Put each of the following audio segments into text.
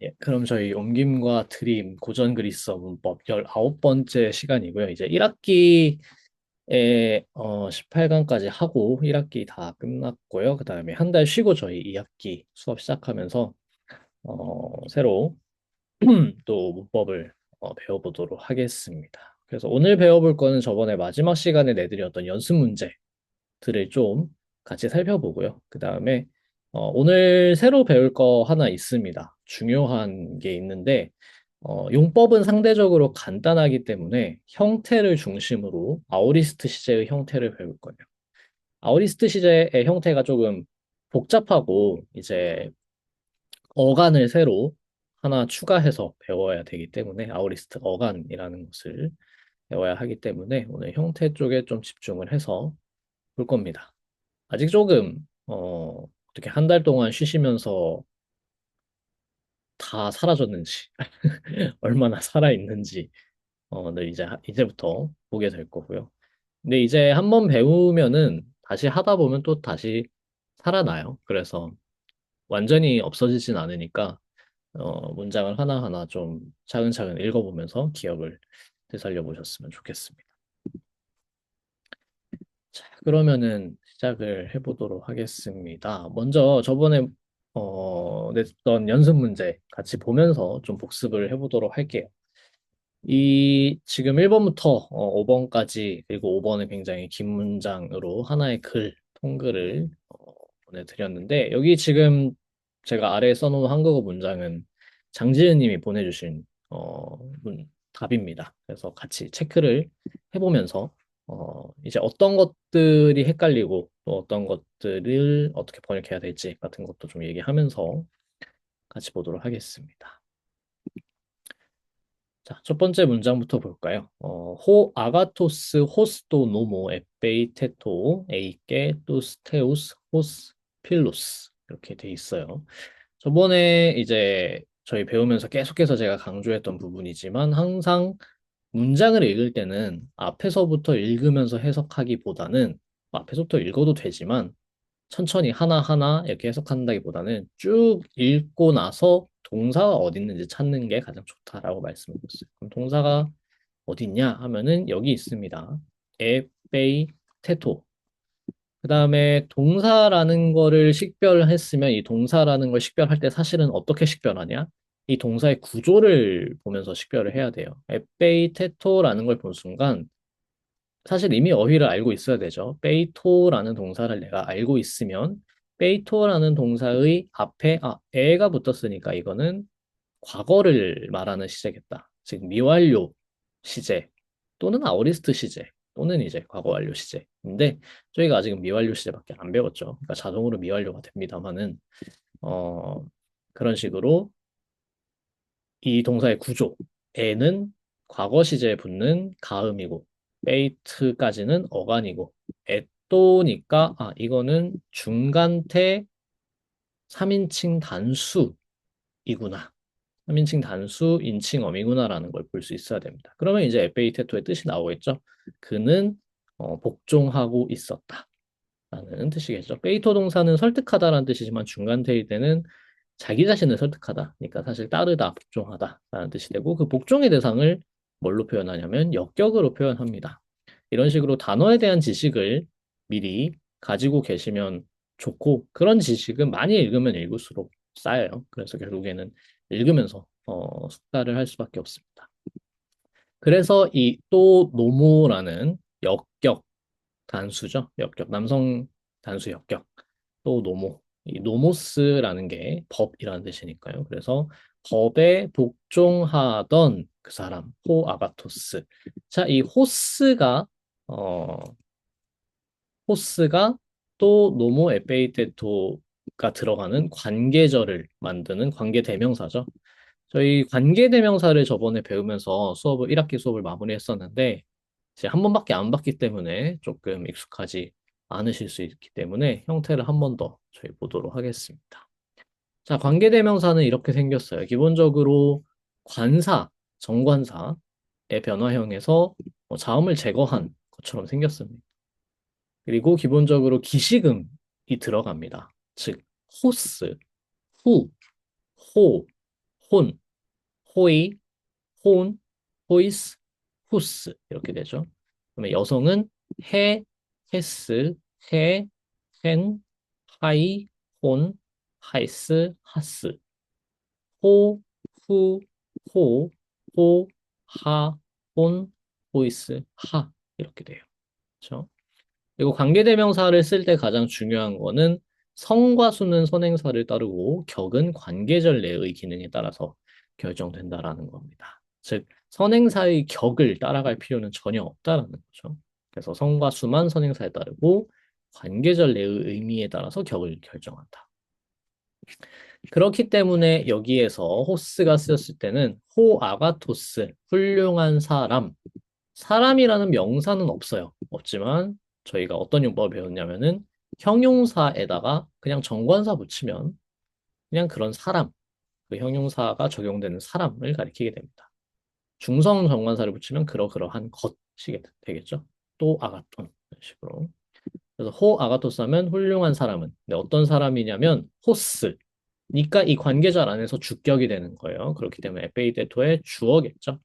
예, 그럼 저희 옮김과 드림, 고전 그리스어 문법 19번째 시간이고요. 이제 1학기에 18강까지 하고 1학기 다 끝났고요. 그 다음에 한 달 쉬고 저희 2학기 수업 시작하면서 새로 또 문법을 배워보도록 하겠습니다. 그래서 오늘 배워볼 거는 저번에 마지막 시간에 내드렸던 연습 문제들을 좀 같이 살펴보고요. 그 다음에 오늘 새로 배울 거 하나 있습니다. 중요한 게 있는데 용법은 상대적으로 간단하기 때문에 형태를 중심으로 아오리스트 시제의 형태를 배울 거예요. 아오리스트 시제의 형태가 조금 복잡하고 이제 어간을 새로 하나 추가해서 배워야 되기 때문에 아오리스트 어간이라는 것을 배워야 하기 때문에 오늘 형태 쪽에 좀 집중을 해서 볼 겁니다. 아직 조금 어떻게 한 달 동안 쉬시면서 다 사라졌는지 얼마나 살아 있는지 늘 이제부터 보게 될 거고요. 근데 이제 한번 배우면은 다시 하다 보면 또 다시 살아나요. 그래서 완전히 없어지진 않으니까 문장을 하나하나 좀 차근차근 읽어보면서 기억을 되살려 보셨으면 좋겠습니다. 자, 그러면은 시작을 해보도록 하겠습니다. 먼저 저번에 냈던 연습 문제 같이 보면서 좀 복습을 해보도록 할게요. 이 지금 1번부터 5번까지 그리고 5번은 굉장히 긴 문장으로 하나의 통글을 보내드렸는데 여기 지금 제가 아래에 써놓은 한국어 문장은 장지은 님이 보내주신 답입니다. 그래서 같이 체크를 해보면서 이제 어떤 것들이 헷갈리고 또 어떤 것들을 어떻게 번역해야 될지 같은 것도 좀 얘기하면서 같이 보도록 하겠습니다. 자, 첫 번째 문장부터 볼까요? 호 아가토스 호스도 노모 에페이 테토 에이게 투스 테우스 호스 필로스 이렇게 돼 있어요. 저번에 이제 저희 배우면서 계속해서 제가 강조했던 부분이지만 항상 문장을 읽을 때는 앞에서부터 읽으면서 해석하기보다는 앞에서부터 읽어도 되지만 천천히 하나하나 이렇게 해석한다기보다는 쭉 읽고 나서 동사가 어디 있는지 찾는 게 가장 좋다라고 말씀드렸어요. 그럼 동사가 어디 있냐 하면은 여기 있습니다. 에, 빼이, 테토. 그 다음에 동사라는 거를 식별했으면 이 동사라는 걸 식별할 때 사실은 어떻게 식별하냐? 이 동사의 구조를 보면서 식별을 해야 돼요. 에페이 테토라는 걸 본 순간 사실 이미 어휘를 알고 있어야 되죠. 페이토라는 동사를 내가 알고 있으면 페이토라는 동사의 앞에 에가 붙었으니까 이거는 과거를 말하는 시제겠다. 즉 미완료 시제 또는 아오리스트 시제 또는 이제 과거 완료 시제. 근데 저희가 아직은 미완료 시제밖에 안 배웠죠. 그러니까 자동으로 미완료가 됩니다만은 어, 그런 식으로 이 동사의 구조 에는 과거 시제에 붙는 가음이고 페이트까지는 어간이고 에또니까 이거는 중간태 3인칭 단수이구나. 3인칭 단수 인칭어이구나라는 걸 볼 수 있어야 됩니다. 그러면 이제 에페이테토의 뜻이 나오겠죠. 그는 복종하고 있었다. 라는 뜻이겠죠. 페이토 동사는 설득하다라는 뜻이지만 중간태일 때는 자기 자신을 설득하다. 그러니까 사실 따르다, 복종하다라는 뜻이 되고 그 복종의 대상을 뭘로 표현하냐면 역격으로 표현합니다. 이런 식으로 단어에 대한 지식을 미리 가지고 계시면 좋고 그런 지식은 많이 읽으면 읽을수록 쌓여요. 그래서 결국에는 읽으면서 숙달을 할 수밖에 없습니다. 그래서 이 또 노모라는 역격 단수죠. 역격 남성 단수 역격 또 노모 이 노모스라는 게 법이라는 뜻이니까요. 그래서 법에 복종하던 그 사람 호 아가토스. 자, 이 어 호스가 또 노모 에페이테토가 들어가는 관계절을 만드는 관계대명사죠. 저희 관계대명사를 저번에 배우면서 1학기 수업을 마무리했었는데 이제 한 번밖에 안 봤기 때문에 조금 익숙하지 않으실 수 있기 때문에 형태를 한 번 더 저희 보도록 하겠습니다. 자, 관계대명사는 이렇게 생겼어요. 기본적으로 관사, 정관사의 변화형에서 자음을 제거한 것처럼 생겼습니다. 그리고 기본적으로 기시금이 들어갑니다. 즉, 호스, 후, 호, 혼, 호이, 혼, 호이스, 후스 이렇게 되죠. 그러면 여성은 해, 헤스, 해, hen, 하이, 혼, 하이스, 하스, 호, 후, 호, 호, 하, 혼, 호이스, 하 이렇게 돼요. 그렇죠? 그리고 관계대명사를 쓸 때 가장 중요한 거는 성과 수는 선행사를 따르고 격은 관계절례의 기능에 따라서 결정된다라는 겁니다. 즉, 선행사의 격을 따라갈 필요는 전혀 없다라는 거죠. 그래서 성과 수만 선행사에 따르고 관계절례의 의미에 따라서 격을 결정한다. 그렇기 때문에 여기에서 호스가 쓰였을 때는 호 아가토스, 훌륭한 사람, 사람이라는 명사는 없어요. 없지만 저희가 어떤 용법을 배웠냐면은 형용사에다가 그냥 정관사 붙이면 그냥 그런 사람, 그 형용사가 적용되는 사람을 가리키게 됩니다. 중성 정관사를 붙이면 그러그러한 것이 되겠죠. 또 아가톤 이런 식으로. 그래서 호 아가토스 하면 훌륭한 사람은 근데 어떤 사람이냐면 호스. 니까 이 관계절 안에서 주격이 되는 거예요. 그렇기 때문에 에페이데토의 주어겠죠.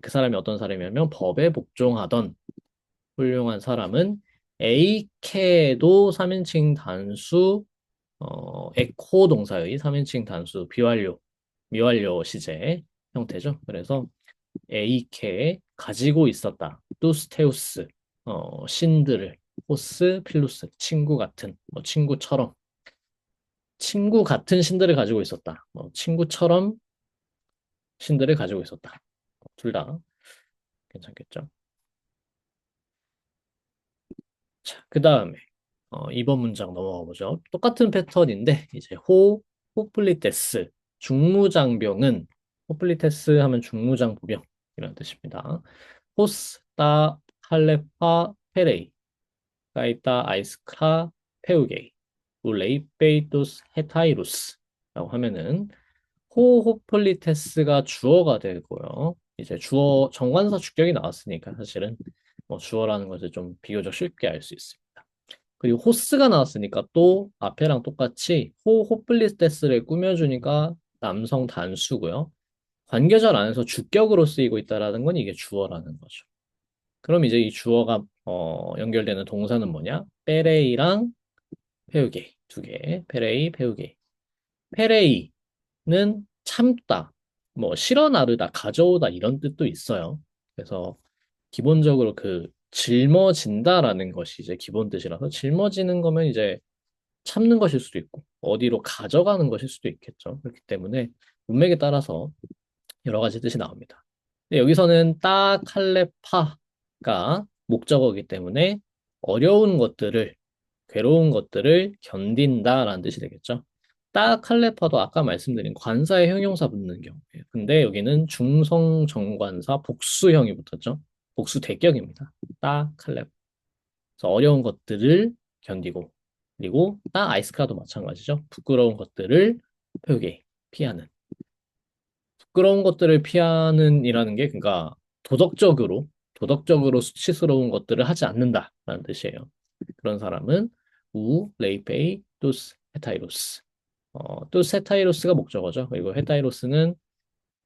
그 사람이 어떤 사람이냐면 법에 복종하던 훌륭한 사람은 에이케도 3인칭 단수 에코 동사의 3인칭 단수 비완료 미완료 시제 형태죠. 그래서 에이케 가지고 있었다. 투스테우스 신들을 호스 필루스 친구 같은 뭐 친구처럼 친구 같은 신들을 가지고 있었다. 뭐 친구처럼 신들을 가지고 있었다. 둘 다 괜찮겠죠. 자, 그 다음에 2번 문장 넘어가 보죠. 똑같은 패턴인데 이제 호플리테스 중무장병은 호플리테스 하면 중무장부병 이런 뜻입니다. 호스 따 칼레파 페레이 가이타 아이스카 페우게이 울레이페이토스 헤타이루스 라고 하면은 호플리테스가 주어가 되고요. 이제 주어 정관사 주격이 나왔으니까 사실은 뭐 주어라는 것을 좀 비교적 쉽게 알 수 있습니다. 그리고 호스가 나왔으니까 또 앞에랑 똑같이 호플리테스를 꾸며주니까 남성 단수고요. 관계절 안에서 주격으로 쓰이고 있다라는 건 이게 주어라는 거죠. 그럼 이제 이 주어가 연결되는 동사는 뭐냐? 페레이랑 페우게 두 개. 페레이, 페우게. 페레이는 참다, 뭐 실어 나르다, 가져오다 이런 뜻도 있어요. 그래서 기본적으로 그 짊어진다라는 것이 이제 기본 뜻이라서 짊어지는 거면 이제 참는 것일 수도 있고 어디로 가져가는 것일 수도 있겠죠. 그렇기 때문에 문맥에 따라서 여러 가지 뜻이 나옵니다. 근데 여기서는 따 칼레파가 목적어이기 때문에 어려운 것들을 괴로운 것들을 견딘다라는 뜻이 되겠죠. 따 칼레파도 아까 말씀드린 관사의 형용사 붙는 경우예요. 근데 여기는 중성 정관사 복수형이 붙었죠. 복수 대격입니다. 따 칼레파. 그래서 어려운 것들을 견디고 그리고 따 아이스크라도 마찬가지죠. 부끄러운 것들을 표게 피하는. 부끄러운 것들을 피하는 이라는 게 그러니까 도덕적으로 수치스러운 것들을 하지 않는다라는 뜻이에요. 그런 사람은 레이페이 투스 헤타이로스. 투스 헤타이로스가 목적어죠. 그리고 헤타이로스는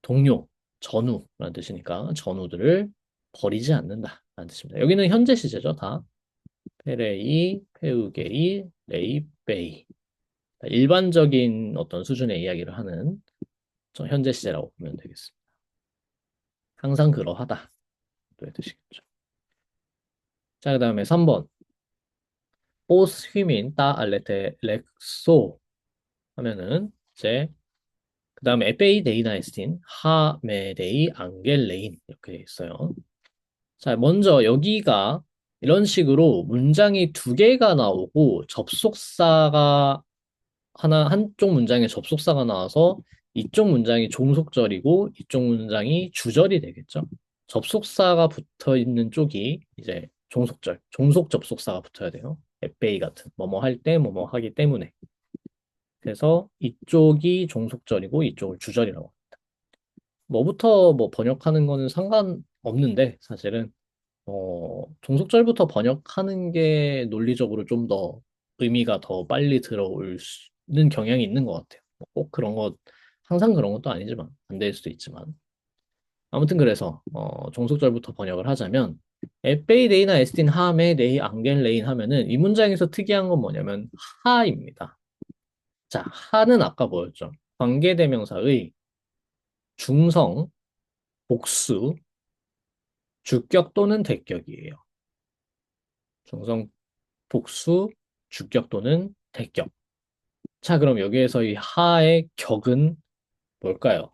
동료, 전우라는 뜻이니까 전우들을 버리지 않는다라는 뜻입니다. 여기는 현재 시제죠, 다. 페레이, 페우게이, 레이페이. 일반적인 어떤 수준의 이야기를 하는 현재 시제라고 보면 되겠습니다. 항상 그러하다. 또 뜻이겠죠. 자, 그 다음에 3번. Os 휘민 따 알레테 렉소 하면은 이제 그 다음에 에페이 데이나이스틴 하메데이 앙겔레인 이렇게 돼 있어요. 자, 먼저 여기가 이런 식으로 문장이 두 개가 나오고 접속사가 한쪽 문장에 접속사가 나와서 이쪽 문장이 종속절이고 이쪽 문장이 주절이 되겠죠. 접속사가 붙어 있는 쪽이 이제 종속절, 종속 접속사가 붙어야 돼요. 에페이 같은 뭐뭐 할 때 뭐뭐 하기 때문에. 그래서 이쪽이 종속절이고 이쪽을 주절이라고 합니다. 뭐부터 뭐 번역하는 거는 상관없는데 사실은 종속절부터 번역하는 게 논리적으로 좀 더 의미가 더 빨리 들어오는 경향이 있는 것 같아요. 꼭 그런 거 항상 그런 것도 아니지만, 안 될 수도 있지만. 아무튼 그래서, 종속절부터 번역을 하자면, 에페이 데이나 에스틴 하메 데이 앙겔 레인 하면은 이 문장에서 특이한 건 뭐냐면 하입니다. 자, 하는 아까 뭐였죠? 관계대명사의 중성, 복수, 주격 또는 대격이에요. 중성, 복수, 주격 또는 대격. 자, 그럼 여기에서 이 하의 격은 뭘까요?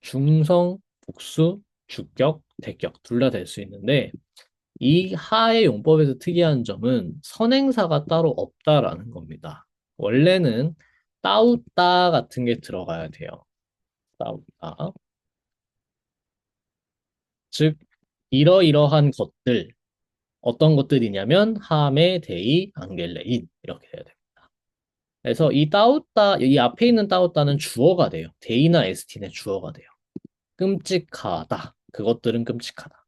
중성, 복수, 주격, 대격 둘 다 될 수 있는데 이 하의 용법에서 특이한 점은 선행사가 따로 없다라는 겁니다. 원래는 따우따 같은 게 들어가야 돼요. 따우따. 즉, 이러이러한 것들, 어떤 것들이냐면 하메, 데이, 앙겔레인 이렇게 돼야 됩니다. 그래서 이 따우따, 이 앞에 있는 따우따는 주어가 돼요. 데이나 에스틴의 주어가 돼요. 끔찍하다. 그것들은 끔찍하다.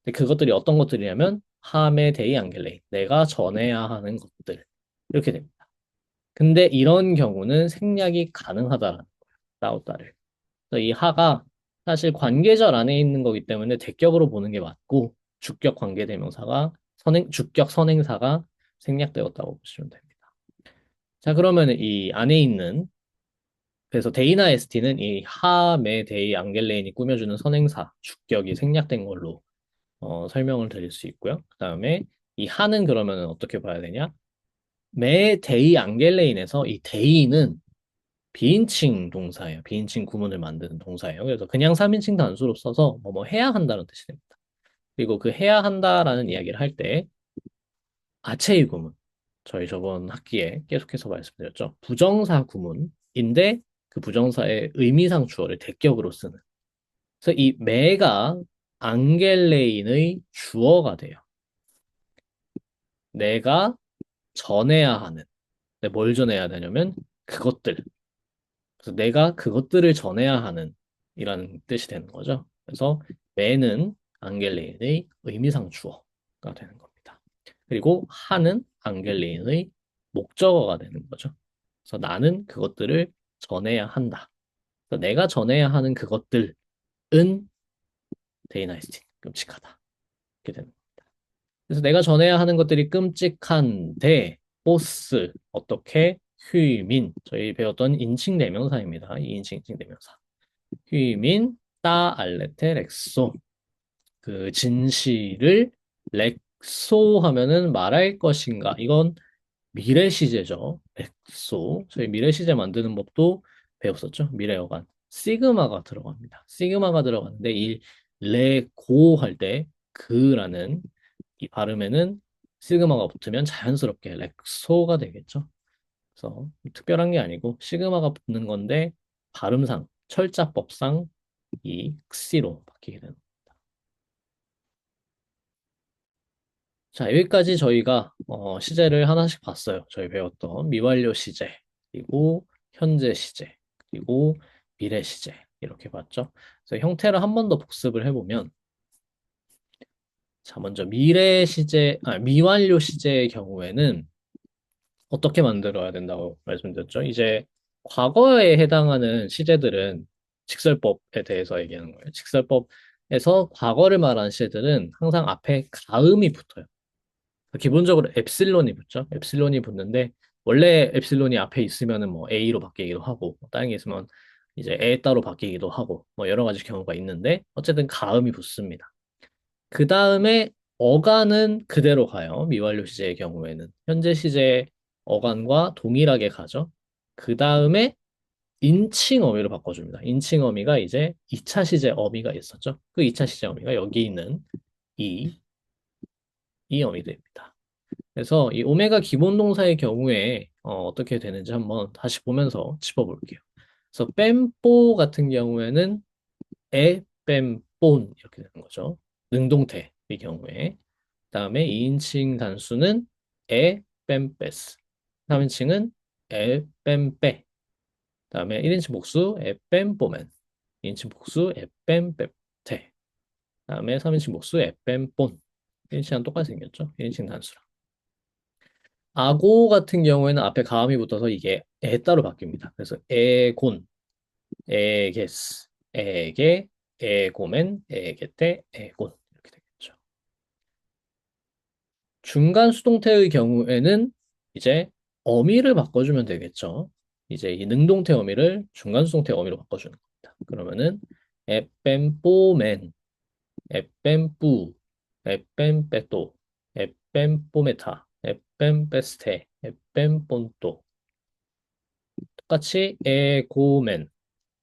근데 그것들이 어떤 것들이냐면 하메, 데이, 앙겔레인. 내가 전해야 하는 것들. 이렇게 됩니다. 근데 이런 경우는 생략이 가능하다라는 거예요. 따우따를. 그래서 이 하가 사실 관계절 안에 있는 거기 때문에 대격으로 보는 게 맞고 주격 관계대명사가 주격 선행사가 생략되었다고 보시면 됩니다. 자, 그러면 이 안에 있는 그래서 데이나 에스티는 이 하, 메, 데이, 앙겔레인이 꾸며주는 선행사 주격이 생략된 걸로 설명을 드릴 수 있고요. 그다음에 이 하는 그러면 어떻게 봐야 되냐? 메, 데이, 앙겔레인에서 이 데이는 비인칭 동사예요. 비인칭 구문을 만드는 동사예요. 그래서 그냥 3인칭 단수로 써서 뭐 해야 한다는 뜻이 됩니다. 그리고 그 해야 한다라는 이야기를 할 때 아체이 구문. 저희 저번 학기에 계속해서 말씀드렸죠. 부정사 구문인데 그 부정사의 의미상 주어를 대격으로 쓰는. 그래서 이 매가 앙겔레인의 주어가 돼요. 내가 전해야 하는. 근데 뭘 전해야 되냐면 그것들. 그래서 내가 그것들을 전해야 하는 이라는 뜻이 되는 거죠. 그래서 매는 앙겔레인의 의미상 주어가 되는 겁니다. 그리고 하는 앙겔레인의 목적어가 되는 거죠. 그래서 나는 그것들을 전해야 한다. 그래서 내가 전해야 하는 그것들은 데이나이스틴, 끔찍하다. 이렇게 되는 겁니다. 그래서 내가 전해야 하는 것들이 끔찍한데 보스 어떻게 휴민 저희 배웠던 인칭 대명사입니다. 이 인칭 대명사. 휴민 따 알레테 렉소 그 진실을 렉소 하면은 말할 것인가 이건 미래 시제죠. 렉소 저희 미래 시제 만드는 법도 배웠었죠. 미래 어간 시그마가 들어갑니다. 시그마가 들어가는데 이 레고 할 때 그라는 이 발음에는 시그마가 붙으면 자연스럽게 렉소가 되겠죠. 그래서 특별한 게 아니고 시그마가 붙는 건데 발음상 철자법상 이 흑시로 바뀌게 되는. 자, 여기까지 저희가 시제를 하나씩 봤어요. 저희 배웠던 미완료 시제, 그리고 현재 시제, 그리고 미래 시제 이렇게 봤죠. 그래서 형태를 한 번 더 복습을 해보면 자, 먼저 미완료 시제의 경우에는 어떻게 만들어야 된다고 말씀드렸죠? 이제 과거에 해당하는 시제들은 직설법에 대해서 얘기하는 거예요. 직설법에서 과거를 말하는 시제들은 항상 앞에 가음이 붙어요. 기본적으로 엡실론이 붙죠. 엡실론이 붙는데 원래 엡실론이 앞에 있으면은 뭐 A로 바뀌기도 하고 뭐 다른 게 있으면 이제 에 따로 바뀌기도 하고 뭐 여러 가지 경우가 있는데 어쨌든 가음이 붙습니다. 그 다음에 어간은 그대로 가요. 미완료 시제의 경우에는 현재 시제 어간과 동일하게 가죠. 그 다음에 인칭 어미로 바꿔줍니다. 인칭 어미가 이제 2차 시제 어미가 있었죠. 그 2차 시제 어미가 여기 있는 이, 이 어미들입니다. 그래서 이 오메가 기본 동사의 경우에 떻게 되는지 한번 다시 보면서 짚어볼게요. 그래서 뺨뽀 같은 경우에는 에, 뺨본 이렇게 되는 거죠. 능동태의 경우에. 그다음에 2인칭 단수는 에, 뺨빼스. 3인칭은 에, 뺨빼. 그다음에 1인칭 복수 에, 뺨뽀맨. 2인칭 복수 에, 뺨빼테. 그다음에 3인칭 복수 에, 뺨본. 1인칭은 똑같이 생겼죠. 1인칭 단수랑. 아고 같은 경우에는 앞에 가음이 붙어서 이게 에 따로 바뀝니다. 그래서 에곤, 에게스, 에게, 에고멘, 에게테, 에곤 이렇게 되겠죠. 중간 수동태의 경우에는 이제 어미를 바꿔주면 되겠죠. 이제 이 능동태 어미를 중간 수동태 어미로 바꿔주는 겁니다. 그러면은 에뺀뽀멘, 에뺀뿌, 에뺀빼또, 에뺀뽀메타, 에뺀빼스테, 에뺀본또 똑같이 에고멘,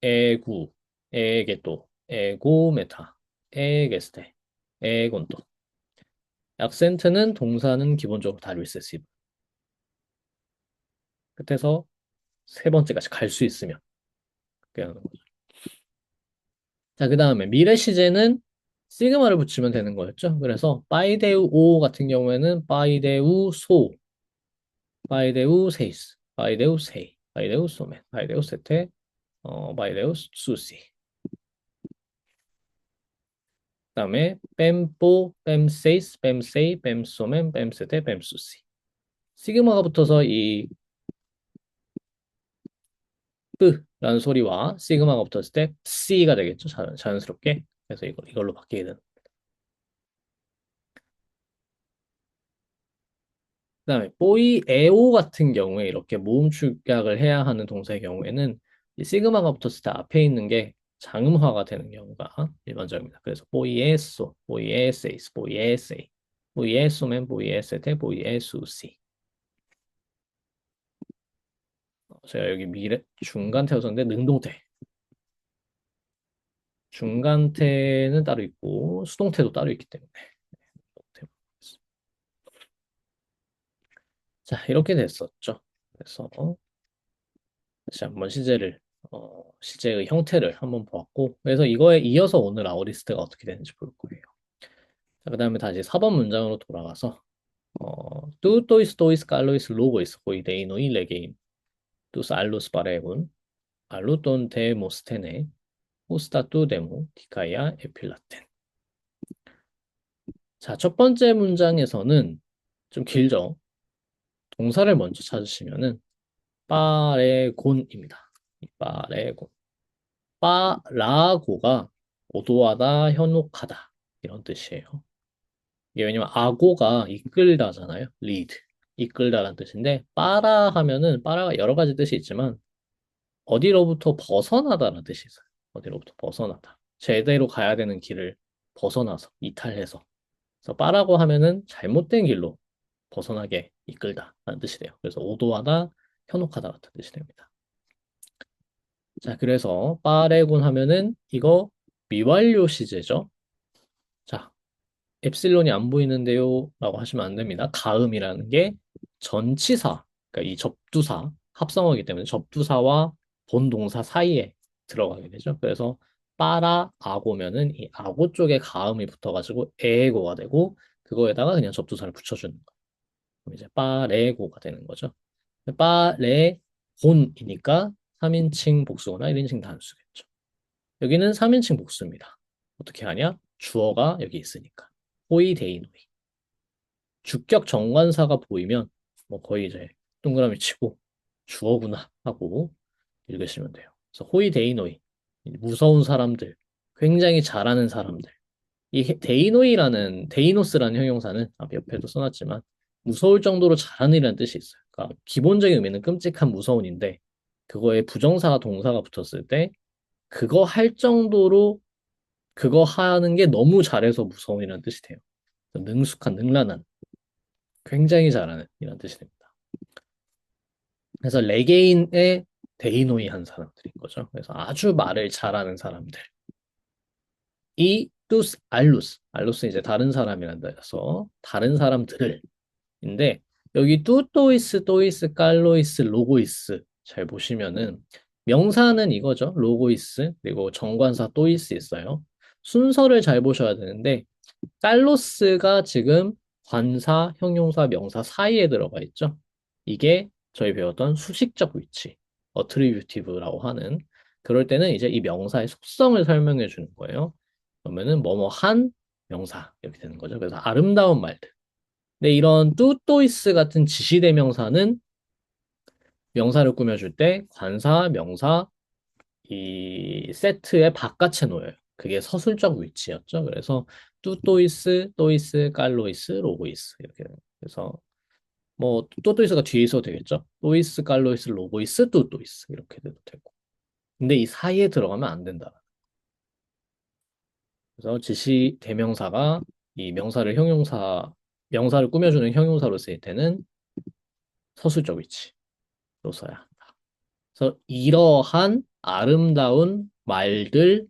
에구, 에게또, 에고메타, 에게스테, 에곤또 악센트는 동사는 기본적으로 다 리세시브 끝에서 세 번째까지 갈 수 있으면 그렇게 하는 거죠. 자, 그 다음에 미래 시제는 시그마를 붙이면 되는 거였죠. 그래서 바이데우 오 같은 경우에는 바이데우 소, 바이데우 세이스, 바이데우 세이, 바이데우 소멘, 바이데우 세테, 바이데우 수시. 그다음에 뱀뽀, 뱀세이스, 뱀세이, 뱀소멘, 뱀세테, 뱀수시. 시그마가 붙어서 이 라는 소리와 시그마가 붙었을 때 C가 되겠죠. 자연스럽게. 그래서 이걸로 바뀌게 되는. 그다음에 뽀이 에오 같은 경우에 이렇게 모음 축약을 해야 하는 동사의 경우에는 이 시그마가 붙었을 때 앞에 있는 게 장음화가 되는 경우가 일반적입니다. 그래서 뽀이에소, 뽀이에세이스, 뽀이에세이, 뽀이에소면 뽀이에세테, 뽀이에수시. 제가 여기 미래 중간 태웠었는데 능동태. 중간태는 따로 있고 수동태도 따로 있기 때문에. 자, 이렇게 됐었죠. 그래서 다시 한번 시제의 형태를 한번 보았고, 그래서 이거에 이어서 오늘 아우리스트가 어떻게 되는지 볼 거예요. 자, 그 다음에 다시 4번 문장으로 돌아가서, 뚜또이스 또이스 깔로이스 로고이스 호이 데이노이 레게인 뚜스 알로스 바레군 알루돈 데모스테네 호스타뚜 데모 디카이아 에필라텐. 자, 첫 번째 문장에서는 좀 길죠. 동사를 먼저 찾으시면은 빠레곤입니다. 빠레곤. 빠라고가 오도하다, 현혹하다 이런 뜻이에요. 이게 왜냐면 아고가 이끌다잖아요. lead. 이끌다라는 뜻인데 빠라 하면은 빠라가 여러 가지 뜻이 있지만 어디로부터 벗어나다라는 뜻이 있어요. 어디로부터 벗어나다. 제대로 가야 되는 길을 벗어나서 이탈해서. 그래서 빠라고 하면은 잘못된 길로 벗어나게 이끌다라는 뜻이 돼요. 그래서 오도하다, 현혹하다 같은 뜻이 됩니다. 자, 그래서 빠레곤 하면은 이거 미완료 시제죠. 자, 엡실론이 안 보이는데요? 라고 하시면 안 됩니다. 가음이라는 게 전치사, 그러니까 이 접두사, 합성어이기 때문에 접두사와 본동사 사이에 들어가게 되죠. 그래서 빠라 아고면은 이 아고 쪽에 가음이 붙어가지고 에고가 되고 그거에다가 그냥 접두사를 붙여주는 거예요. 그럼 이제 빠레고가 되는 거죠. 빠레곤이니까 3인칭 복수거나 1인칭 단수겠죠. 여기는 3인칭 복수입니다. 어떻게 하냐? 주어가 여기 있으니까. 호이 데이노이. 주격 정관사가 보이면 뭐 거의 이제 동그라미 치고 주어구나 하고 읽으시면 돼요. 그래서 호이 데이노이. 무서운 사람들, 굉장히 잘하는 사람들. 이 데이노이라는 데이노스라는 형용사는 앞 옆에도 써놨지만 무서울 정도로 잘하는 이라는 뜻이 있어요. 그러니까 기본적인 의미는 끔찍한 무서운인데 그거에 부정사가 동사가 붙었을 때 그거 할 정도로 그거 하는 게 너무 잘해서 무서운이라는 뜻이 돼요. 능숙한, 능란한, 굉장히 잘하는 이런 뜻이 됩니다. 그래서 레게인의 데이노이 한 사람들인 거죠. 그래서 아주 말을 잘하는 사람들. 이 투스 알루스, 알루스는 이제 다른 사람이란 뜻에서 다른 사람들을 인데 여기 뚜또이스, 또이스, 깔로이스, 로고이스 잘 보시면은 명사는 이거죠. 로고이스 그리고 정관사 또이스 있어요. 순서를 잘 보셔야 되는데 깔로스가 지금 관사, 형용사, 명사 사이에 들어가 있죠. 이게 저희 배웠던 수식적 위치, 어트리뷰티브라고 하는 그럴 때는 이제 이 명사의 속성을 설명해 주는 거예요. 그러면은 뭐뭐 한 명사 이렇게 되는 거죠. 그래서 아름다운 말들. 근데 이런 뚜또이스 같은 지시대명사는 명사를 꾸며줄 때 관사, 명사, 이 세트의 바깥에 놓여요. 그게 서술적 위치였죠. 그래서 뚜또이스, 또이스, 깔로이스, 로고이스 이렇게 돼요. 그래서 뭐 또또이스가 뒤에 있어도 되겠죠. 또이스, 깔로이스, 로고이스, 뚜또이스 이렇게 돼도 되고. 근데 이 사이에 들어가면 안 된다. 그래서 지시 대명사가 이 명사를 형용사 명사를 꾸며주는 형용사로 쓰일 때는 서술적 위치로 써야 한다. 그래서 이러한 아름다운 말들로가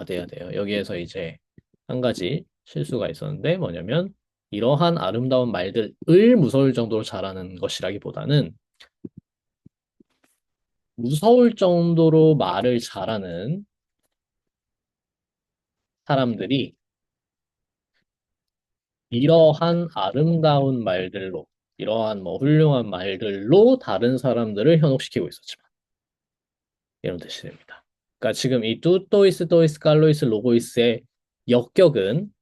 돼야 돼요. 여기에서 이제 한 가지 실수가 있었는데 뭐냐면 이러한 아름다운 말들을 무서울 정도로 잘하는 것이라기보다는 무서울 정도로 말을 잘하는 사람들이 이러한 아름다운 말들로, 이러한 뭐 훌륭한 말들로 다른 사람들을 현혹시키고 있었지만 이런 뜻이 됩니다. 그러니까 지금 이 뚜또이스, 또이스, 깔로이스, 로고이스의 역격은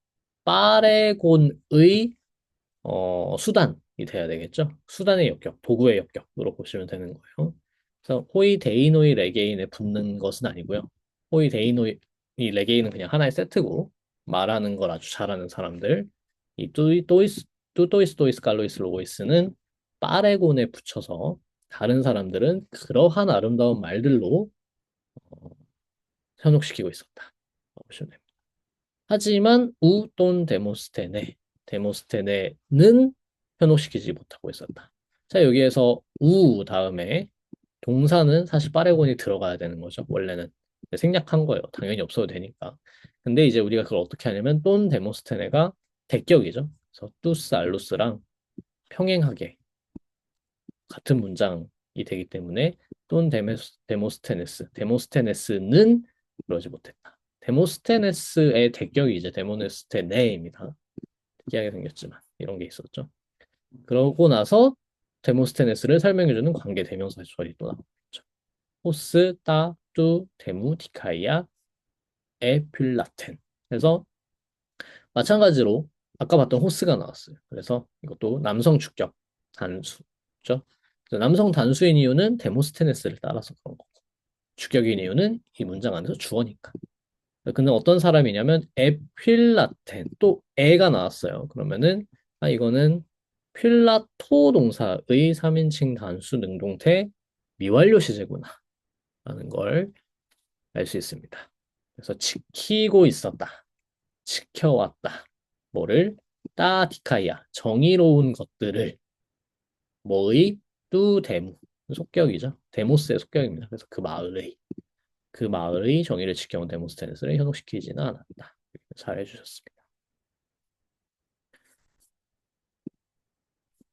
빠레곤의 수단이 돼야 되겠죠. 수단의 역격, 도구의 역격으로 보시면 되는 거예요. 그래서 호이 데이노이 레게인에 붙는 것은 아니고요. 호이 데이노이 레게인은 그냥 하나의 세트고 말하는 걸 아주 잘하는 사람들. 이 뚜또이스 또이스 갈로이스 로고이스는 빠레곤에 붙여서 다른 사람들은 그러한 아름다운 말들로 어, 현혹시키고 있었다. 보시면 됩니다. 하지만 우 돈 데모스테네는 현혹시키지 못하고 있었다. 자, 여기에서 우 다음에 동사는 사실 빠레곤이 들어가야 되는 거죠. 원래는 생략한 거예요. 당연히 없어도 되니까. 근데 이제 우리가 그걸 어떻게 하냐면 돈 데모스테네가 대격이죠. 그래서 투스 알루스랑 평행하게 같은 문장이 되기 때문에 데모스테네스는 그러지 못했다. 데모스테네스의 대격이 이제 데모네스테네입니다. 특이하게 생겼지만 이런 게 있었죠. 그러고 나서 데모스테네스를 설명해주는 관계 대명사 절이 또 나오죠. 호스, 따, 뚜, 데무, 디카이아, 에필라텐. 그래서 마찬가지로 아까 봤던 호스가 나왔어요. 그래서 이것도 남성 주격 단수죠. 그래서 남성 단수인 이유는 데모스테네스를 따라서 그런 거고 주격인 이유는 이 문장 안에서 주어니까. 근데 어떤 사람이냐면 에필라텐 또 에가 나왔어요. 그러면은 아 이거는 필라토 동사의 3인칭 단수 능동태 미완료 시제구나 라는 걸 알 수 있습니다. 그래서 지키고 있었다. 지켜왔다. 뭐를? 따디카이아. 정의로운 것들을. 뭐의? 뚜데무. 속격이죠. 데모스의 속격입니다. 그래서 그 마을의 정의를 지켜온 데모스테네스를 현혹시키지는 않았다. 잘 해주셨습니다.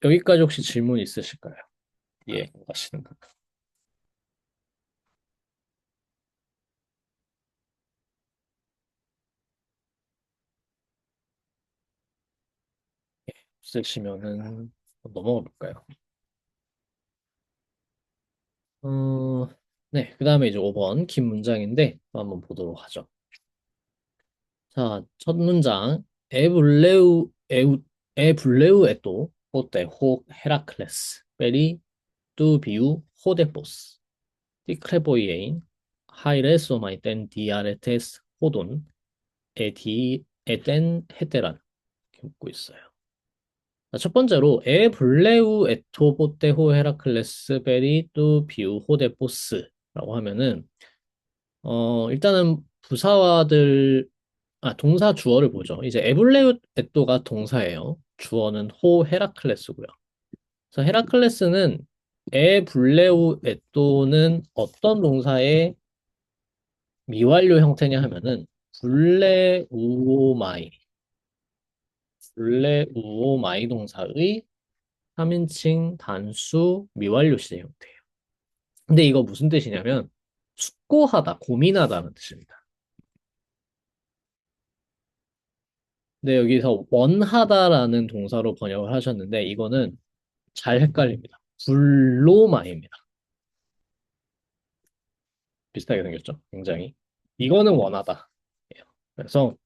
여기까지 혹시 질문 있으실까요? 예, 하시는 거. 없으시면은 넘어가 볼까요? 어, 네, 그 다음에 이제 5번 긴 문장인데 한번 보도록 하죠. 자, 첫 문장. 에블레우 에또 호테 호 헤라클레스 베리 뚜 비우 호데포스 티크레보이에인 하이레소 마이텐 디아레테스 호돈 에텐 헤테란 이렇게 묻고 있어요. 자, 첫 번째로 에블레우 에토 호테 호 헤라클레스 베리 뚜 비우 호데포스라고 하면은 일단은 부사와들, 동사 주어를 보죠. 이제 에블레우 에또가 동사예요. 주어는 호 헤라클레스고요. 그래서 헤라클레스는 에블레우 에또는 어떤 동사의 미완료 형태냐 하면은 블레우오마이, 블레우오마이 동사의 3인칭 단수 미완료 시제 형태예요. 근데 이거 무슨 뜻이냐면 숙고하다, 고민하다는 뜻입니다. 근데 여기서 원하다라는 동사로 번역을 하셨는데 이거는 잘 헷갈립니다. 불로마입니다. 비슷하게 생겼죠? 굉장히. 이거는 원하다. 그래서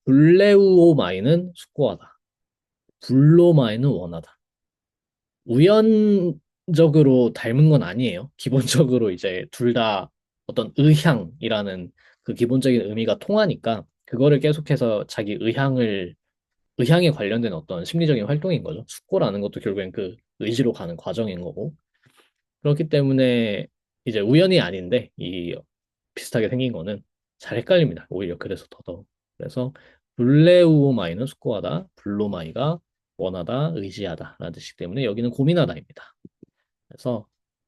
블레우오마이는 숙고하다. 불로마에는 원하다. 우연적으로 닮은 건 아니에요. 기본적으로 이제 둘 다 어떤 의향이라는 그 기본적인 의미가 통하니까 그거를 계속해서 자기 의향에 관련된 어떤 심리적인 활동인 거죠. 숙고라는 것도 결국엔 그 의지로 가는 과정인 거고. 그렇기 때문에 이제 우연이 아닌데 이 비슷하게 생긴 거는 잘 헷갈립니다. 오히려 그래서 더더욱. 그래서 블레우오마이는 숙고하다, 블로마이가 원하다, 의지하다 라는 뜻이기 때문에 여기는 고민하다입니다. 그래서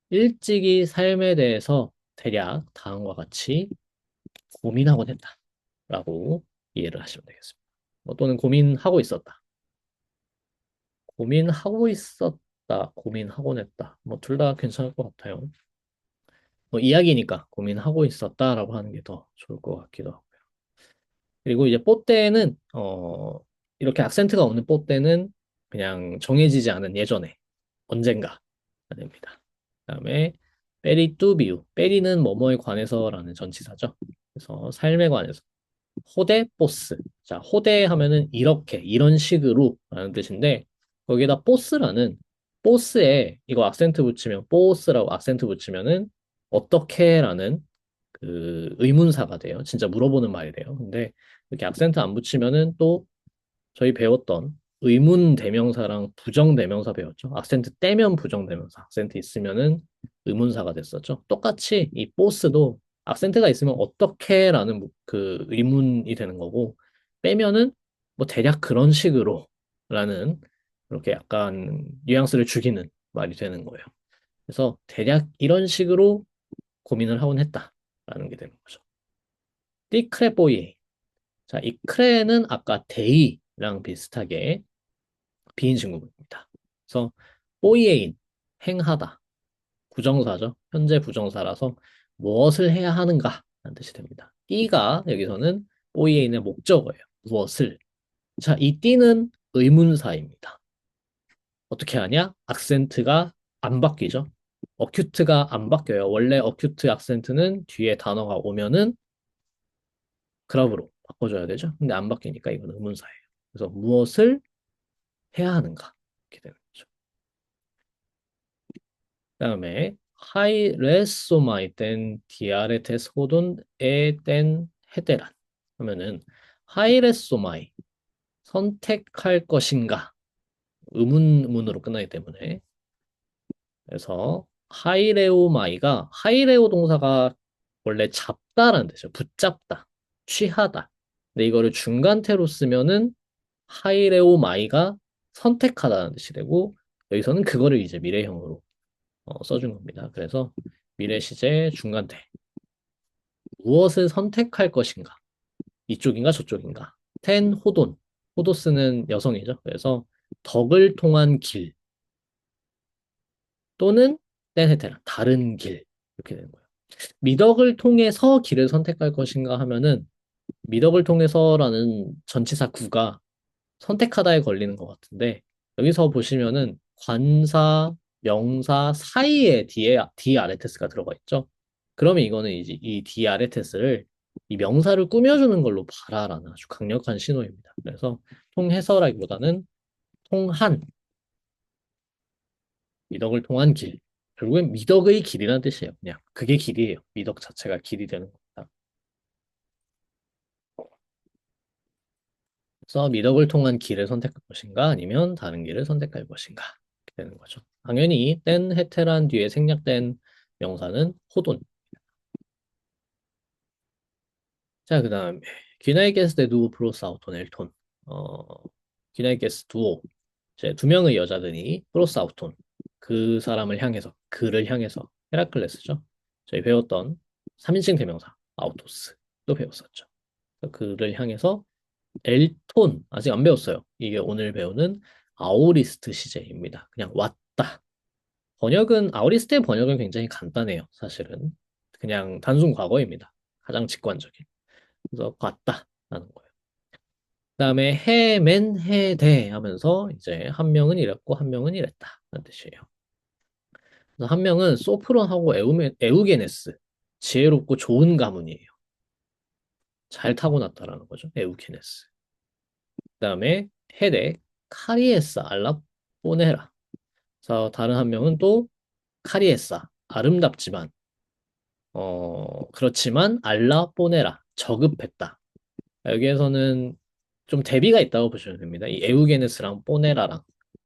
일찍이 삶에 대해서 대략 다음과 같이 고민하곤 했다 라고 이해를 하시면 되겠습니다. 뭐 또는 고민하고 있었다. 고민하고 있었다, 고민하곤 했다. 뭐 둘 다 괜찮을 것 같아요. 뭐 이야기니까 고민하고 있었다라고 하는 게 더 좋을 것 같기도 하고. 그리고 이제 뽀때는 이렇게 악센트가 없는 뽀때는 그냥 정해지지 않은 예전에 언젠가 됩니다. 그다음에 빼리 뚜비우 빼리는 뭐뭐에 관해서라는 전치사죠. 그래서 삶에 관해서 호대 보스. 자, 호대 하면은 이렇게 이런 식으로 라는 뜻인데 거기다 보스라는 보스에 이거 악센트 붙이면 보스라고 악센트 붙이면은 어떻게라는 그 의문사가 돼요. 진짜 물어보는 말이 돼요. 근데 이렇게 악센트 안 붙이면은 또 저희 배웠던 의문 대명사랑 부정 대명사 배웠죠. 악센트 떼면 부정 대명사, 악센트 있으면은 의문사가 됐었죠. 똑같이 이 보스도 악센트가 있으면 어떻게라는 그 의문이 되는 거고 빼면은 뭐 대략 그런 식으로라는 그렇게 약간 뉘앙스를 죽이는 말이 되는 거예요. 그래서 대략 이런 식으로 고민을 하곤 했다라는 게 되는 거죠. 띠크레보이. 자, 이 크레는 아까 데이랑 비슷하게 비인칭구문입니다. 그래서 뽀이에인, 행하다, 부정사죠. 현재 부정사라서 무엇을 해야 하는가 라는 뜻이 됩니다. 띠가 여기서는 뽀이에인의 목적어예요. 무엇을. 자, 이 띠는 의문사입니다. 어떻게 하냐? 악센트가 안 바뀌죠. 어큐트가 안 바뀌어요. 원래 어큐트 악센트는 뒤에 단어가 오면은 그랍으로 바꿔줘야 되죠. 근데 안 바뀌니까 이건 의문사예요. 그래서 무엇을 해야 하는가 이렇게 되는 거죠. 그다음에 하이레소마이 땐 디아레테스 호돈 에땐 헤테란 하면은 하이레소마이 선택할 것인가 의문문으로 끝나기 때문에 그래서 하이레오마이가 하이레오 동사가 원래 잡다라는 뜻이죠. 붙잡다, 취하다. 근데 이거를 중간태로 쓰면은 하이레오마이가 선택하다는 뜻이 되고 여기서는 그거를 이제 미래형으로 써준 겁니다. 그래서 미래 시제 중간태 무엇을 선택할 것인가 이쪽인가 저쪽인가 텐 호돈 호도스는 여성이죠. 그래서 덕을 통한 길 또는 땐 헤테라 다른 길 이렇게 되는 거예요. 미덕을 통해서 길을 선택할 것인가 하면은 미덕을 통해서라는 전치사 구가 선택하다에 걸리는 것 같은데 여기서 보시면은 관사, 명사 사이에 디아레테스가 들어가 있죠. 그러면 이거는 이제 이 디아레테스를 이 명사를 꾸며주는 걸로 봐라라는 아주 강력한 신호입니다. 그래서 통해서라기보다는 통한 미덕을 통한 길. 결국엔 미덕의 길이라는 뜻이에요. 그냥 그게 길이에요. 미덕 자체가 길이 되는 겁니다. 그래서 미덕을 통한 길을 선택할 것인가 아니면 다른 길을 선택할 것인가 이렇게 되는 거죠. 당연히 땐 헤테란 뒤에 생략된 명사는 호돈. 자, 그다음에 귀나이게스 대 누우 프로스 아우톤 엘톤. 어, 귀나이게스 두오. 이제 두 명의 여자들이 프로스 아우톤 그 사람을 향해서 그를 향해서 헤라클레스죠. 저희 배웠던 3인칭 대명사 아우토스도 배웠었죠. 그를 향해서 엘톤 아직 안 배웠어요. 이게 오늘 배우는 아오리스트 시제입니다. 그냥 왔다. 번역은 아오리스트의 번역은 굉장히 간단해요. 사실은 그냥 단순 과거입니다. 가장 직관적인. 그래서 왔다라는 거예요. 그다음에 해맨 해대 하면서 이제 한 명은 이랬고 한 명은 이랬다 라는 뜻이에요. 그래서 한 명은 소프론하고 에우게네스 지혜롭고 좋은 가문이에요. 잘 타고났다라는 거죠. 에우게네스. 그다음에 헤덱 카리에사 알라 보네라. 자, 다른 한 명은 또 카리에사 아름답지만 그렇지만 알라 보네라 저급했다. 여기에서는 좀 대비가 있다고 보시면 됩니다. 이 에우게네스랑 뽀네라랑.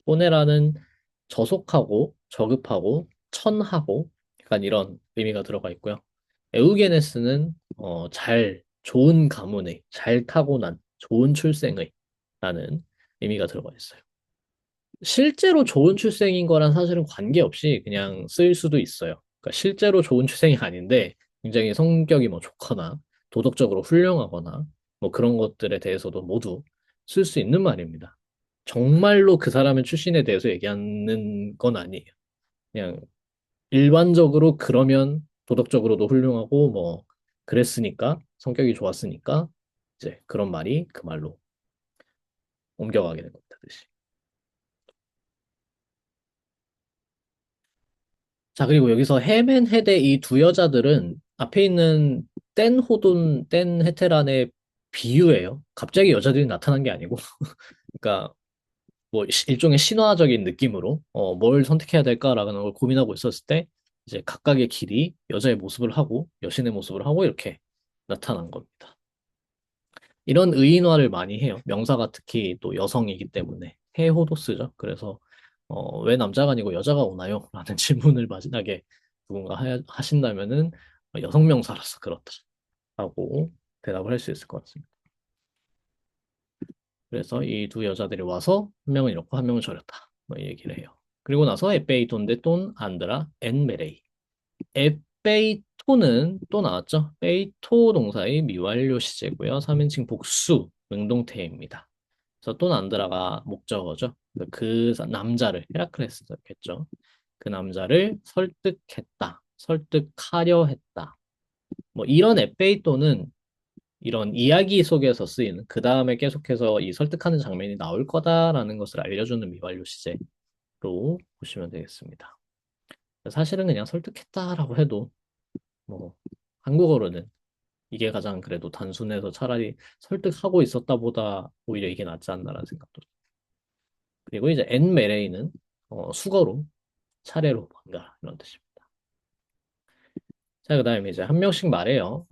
뽀네라는 저속하고 저급하고 천하고 약간 이런 의미가 들어가 있고요. 에우게네스는 좋은 가문의 잘 타고난 좋은 출생의 라는 의미가 들어가 있어요. 실제로 좋은 출생인 거랑 사실은 관계없이 그냥 쓰일 수도 있어요. 그러니까 실제로 좋은 출생이 아닌데 굉장히 성격이 뭐 좋거나 도덕적으로 훌륭하거나 뭐 그런 것들에 대해서도 모두 쓸 수 있는 말입니다. 정말로 그 사람의 출신에 대해서 얘기하는 건 아니에요. 그냥 일반적으로 그러면 도덕적으로도 훌륭하고 뭐 그랬으니까 성격이 좋았으니까 이제 그런 말이 그 말로 옮겨가게 된 겁니다. 뜻이. 자, 그리고 여기서 헤맨 헤데 이 두 여자들은 앞에 있는 땐 호돈, 땐 헤테란의 비유예요. 갑자기 여자들이 나타난 게 아니고. 그러니까 뭐 일종의 신화적인 느낌으로 뭘 선택해야 될까라는 걸 고민하고 있었을 때 이제 각각의 길이 여자의 모습을 하고 여신의 모습을 하고 이렇게 나타난 겁니다. 이런 의인화를 많이 해요. 명사가 특히 또 여성이기 때문에 해호도 쓰죠. 그래서 왜 남자가 아니고 여자가 오나요? 라는 질문을 마지막에 누군가 하신다면은 여성 명사로서 그렇다 하고 대답을 할 수 있을 것 같습니다. 그래서 이 두 여자들이 와서 한 명은 이렇고 한 명은 저렇다. 뭐 이 얘기를 해요. 그리고 나서 에페이톤데 돈 안드라 엔 메레이. 에페이토는 또 나왔죠. 페이토 동사의 미완료 시제고요. 3인칭 복수 능동태입니다. 그래서 또 난드라가 목적어죠. 남자를 헤라클레스겠죠. 그 남자를 설득했다. 설득하려 했다. 뭐 이런 에페이토는 이런 이야기 속에서 쓰이는 그 다음에 계속해서 이 설득하는 장면이 나올 거다라는 것을 알려주는 미완료 시제로 보시면 되겠습니다. 사실은 그냥 설득했다라고 해도 뭐 한국어로는 이게 가장 그래도 단순해서 차라리 설득하고 있었다 보다 오히려 이게 낫지 않나라는 생각도. 그리고 이제 엔메레이는 수거로 차례로 뭔가 이런 뜻입니다. 자, 그다음에 이제 한 명씩 말해요.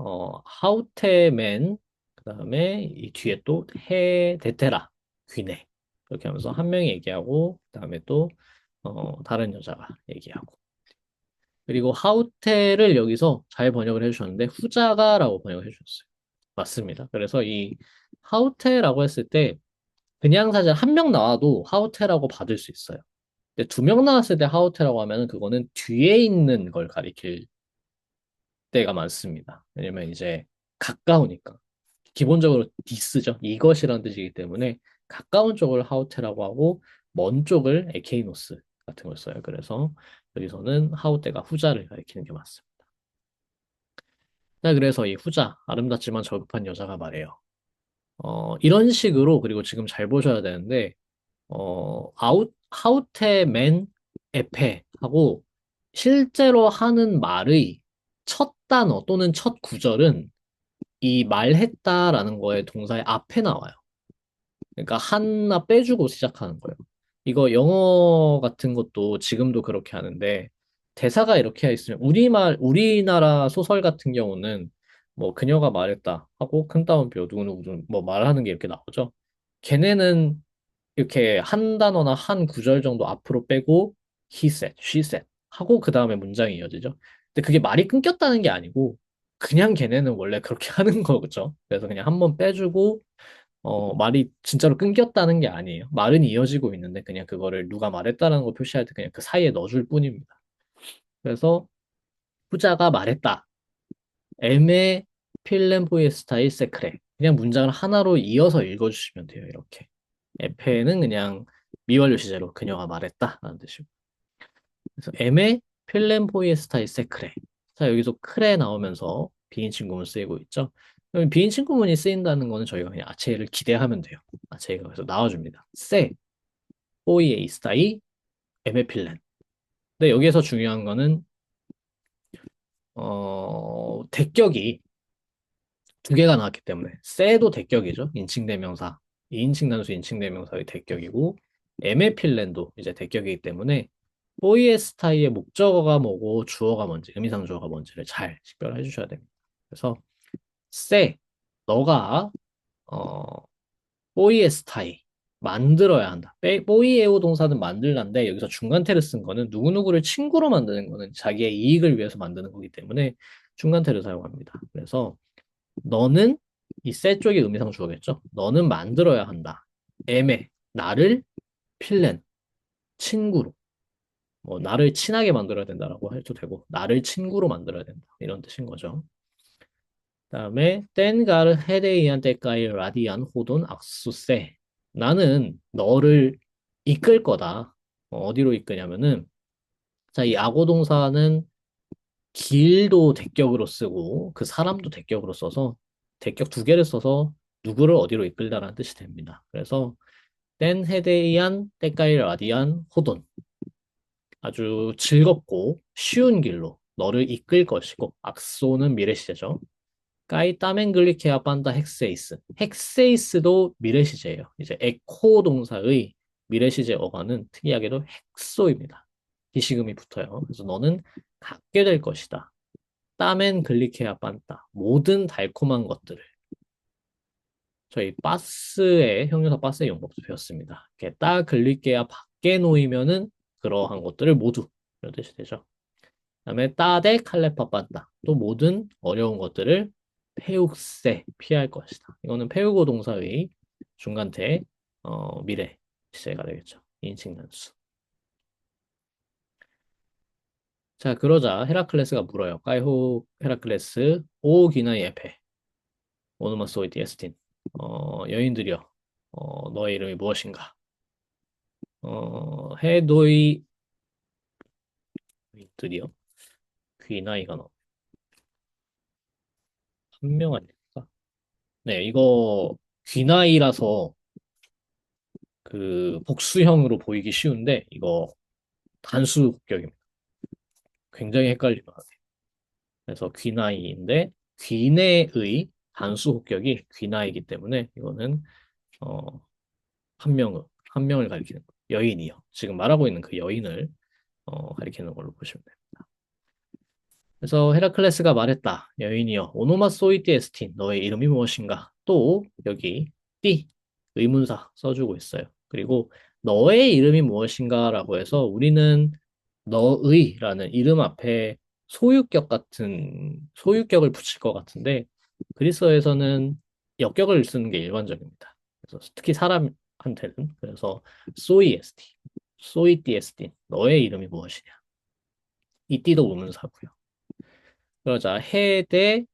하우테맨 그다음에 이 뒤에 또 해 데테라 귀네 이렇게 하면서 한 명이 얘기하고 그다음에 또 다른 여자가 얘기하고 그리고 하우테를 여기서 잘 번역을 해주셨는데 후자가라고 번역을 해주셨어요. 맞습니다. 그래서 이 하우테라고 했을 때 그냥 사실 한 명 나와도 하우테라고 받을 수 있어요. 근데 두 명 나왔을 때 하우테라고 하면은 그거는 뒤에 있는 걸 가리킬 때가 많습니다. 왜냐면 이제 가까우니까. 기본적으로 디스죠. 이것이라는 뜻이기 때문에 가까운 쪽을 하우테라고 하고 먼 쪽을 에케이노스 같은 걸 써요. 그래서 여기서는 하우테가 후자를 가리키는 게 맞습니다. 자, 그래서 이 후자, 아름답지만 저급한 여자가 말해요. 이런 식으로 그리고 지금 잘 보셔야 되는데 하우테맨 에페 하고 실제로 하는 말의 첫 단어 또는 첫 구절은 이 말했다라는 거의 동사의 앞에 나와요. 그러니까 하나 빼주고 시작하는 거예요. 이거 영어 같은 것도 지금도 그렇게 하는데 대사가 이렇게 있으면 우리나라 소설 같은 경우는 뭐 그녀가 말했다 하고 큰 따옴표 누구누구 뭐 말하는 게 이렇게 나오죠. 걔네는 이렇게 한 단어나 한 구절 정도 앞으로 빼고 he said, she said 하고 그 다음에 문장이 이어지죠. 근데 그게 말이 끊겼다는 게 아니고 그냥 걔네는 원래 그렇게 하는 거죠. 그래서 그냥 한 번 빼주고 말이 진짜로 끊겼다는 게 아니에요. 말은 이어지고 있는데 그냥 그거를 누가 말했다는 걸 표시할 때 그냥 그 사이에 넣어줄 뿐입니다. 그래서 후자가 말했다. 에메 필렘포이에스타이 세크레. 그냥 문장을 하나로 이어서 읽어주시면 돼요. 이렇게. 에페는 그냥 미완료 시제로 그녀가 말했다 라는 뜻이고. 그래서 에메 필렘포이에스타이 세크레. 자, 여기서 크레 나오면서 비인칭구문 쓰이고 있죠. 그럼 비인칭구문이 쓰인다는 거는 저희가 그냥 아체를 기대하면 돼요. 아체가 그래서 나와줍니다. 세, 포이에이스타이, 에메필렌. 근데 여기에서 중요한 거는 대격이 두 개가 나왔기 때문에 세도 대격이죠. 인칭대명사. 2인칭 단수 인칭 대명사의 대격이고 에메필렌도 이제 대격이기 때문에 포이에스타이의 목적어가 뭐고 주어가 뭔지 의미상주어가 뭔지를 잘 식별해 주셔야 됩니다. 그래서 세 너가 어 포이에스타이 만들어야 한다. 포이에오 동사는 만들란데 여기서 중간 태를 쓴 거는 누구누구를 친구로 만드는 거는 자기의 이익을 위해서 만드는 거기 때문에 중간 태를 사용합니다. 그래서 너는 이 세 쪽이 의미상 주어겠죠. 너는 만들어야 한다. 에메 나를 필렌 친구로 뭐 나를 친하게 만들어야 된다라고 해도 되고 나를 친구로 만들어야 된다 이런 뜻인 거죠. 그다음에 땐가르 헤데이안 때까이 라디안 호돈 악수세 나는 너를 이끌 거다. 어디로 이끄냐면은 자, 이 악어 동사는 길도 대격으로 쓰고 그 사람도 대격으로 써서 대격 두 개를 써서 누구를 어디로 이끌다라는 뜻이 됩니다. 그래서 땐 헤데이안 때까이 라디안 호돈 아주 즐겁고 쉬운 길로 너를 이끌 것이고 악소는 미래 시제죠. 까이 따맨글리케아 판다 헥세이스. 헥세이스도 미래 시제예요. 이제 에코 동사의 미래 시제 어간은 특이하게도 헥소입니다. 비시금이 붙어요. 그래서 너는 갖게 될 것이다. 따맨 글리케아 판다. 모든 달콤한 것들을. 저희 바스의 형용사 바스의 용법도 배웠습니다. 이렇게 따 글리케아 밖에 놓이면은 그러한 것들을 모두 이런 뜻이 되죠. 그다음에 따데 칼레파 빤다. 또 모든 어려운 것들을 페욱세 피할 것이다. 이거는 페우고 동사의 중간태 미래 시제가 되겠죠. 인칭 단수. 자 그러자 헤라클레스가 물어요. 까이호 헤라클레스 오 기나이 에페 오노마소이 디에스틴 여인들이여 너의 이름이 무엇인가? 해도이 들이요 귀나이가 한 명 아닐까? 네 이거 귀나이라서 그 복수형으로 보이기 쉬운데 이거 단수 국격입니다. 굉장히 헷갈리면 안 돼요. 그래서 귀나이인데 귀내의 단수 국격이 귀나이기 때문에 이거는 어, 한 명을 가리키는 거. 여인이요. 지금 말하고 있는 그 여인을 가리키는 걸로 보시면 돼요. 그래서 헤라클레스가 말했다. 여인이여, 오노마소이티 에스틴, 너의 이름이 무엇인가? 또 여기 띠 의문사 써주고 있어요. 그리고 너의 이름이 무엇인가라고 해서 우리는 너의라는 이름 앞에 소유격을 붙일 것 같은데 그리스어에서는 역격을 쓰는 게 일반적입니다. 그래서 특히 사람한테는 그래서 소이 에스티, 소이티 에스틴, 너의 이름이 무엇이냐? 이 띠도 의문사고요. 그러자 헤데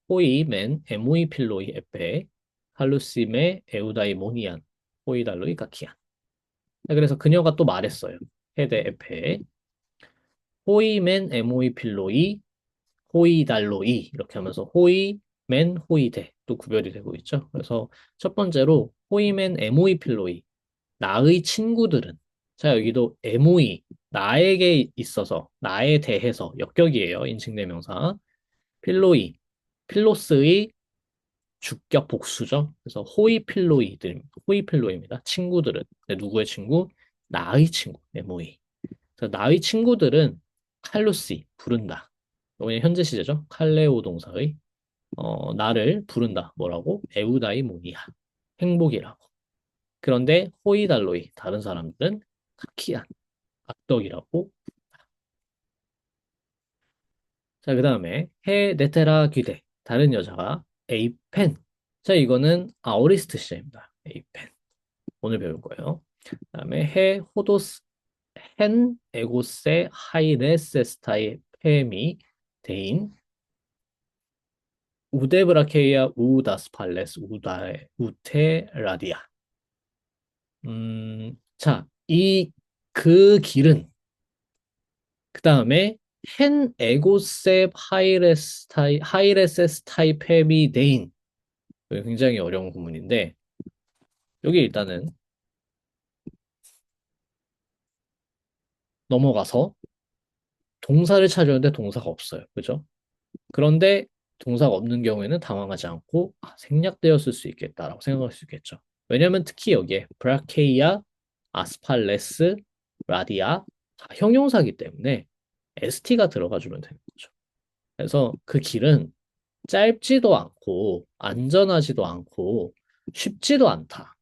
호이멘 에무이 필로이 에페 할루시메 에우다이 모니안 호이달로이 가키안. 그래서 그녀가 또 말했어요. 헤데 에페 호이멘 에무이 필로이 호이달로이 이렇게 하면서 호이멘 호이데 또 구별이 되고 있죠. 그래서 첫 번째로 호이멘 에무이 필로이 나의 친구들은 자 여기도 에무이 나에게 있어서 나에 대해서 역격이에요. 인칭대명사 필로이 필로스의 주격 복수죠. 그래서 호이필로이입니다. 친구들은 누구의 친구? 나의 친구, 에모이. 그래서 나의 친구들은 칼루시 부른다. 이게 현재 시제죠. 칼레오 동사의 나를 부른다. 뭐라고? 에우다이 모니아. 행복이라고. 그런데 호이달로이 다른 사람들은 카키안 악덕이라고. 자, 그 다음에 해 네테라 귀대 다른 여자가 에이펜. 자, 이거는 아오리스트 시제입니다. 에이펜. 오늘 배울 거예요. 그다음에 해 호도스 헨 에고세 하이레세스타의 페미 데인 우데브라케이아 우다스팔레스 우다에 우테라디아. 자, 그 길은 그 다음에 헨 에고세 하이레세스타이 페미 데인. 굉장히 어려운 구문인데 여기 일단은 넘어가서 동사를 찾으려는데 동사가 없어요. 그죠? 그런데 동사가 없는 경우에는 당황하지 않고 생략되었을 수 있겠다라고 생각할 수 있겠죠. 왜냐면 특히 여기에 브라케이아, 아스팔레스, 라디아 다 형용사기 때문에 st가 들어가주면 되는 거죠. 그래서 그 길은 짧지도 않고 안전하지도 않고 쉽지도 않다.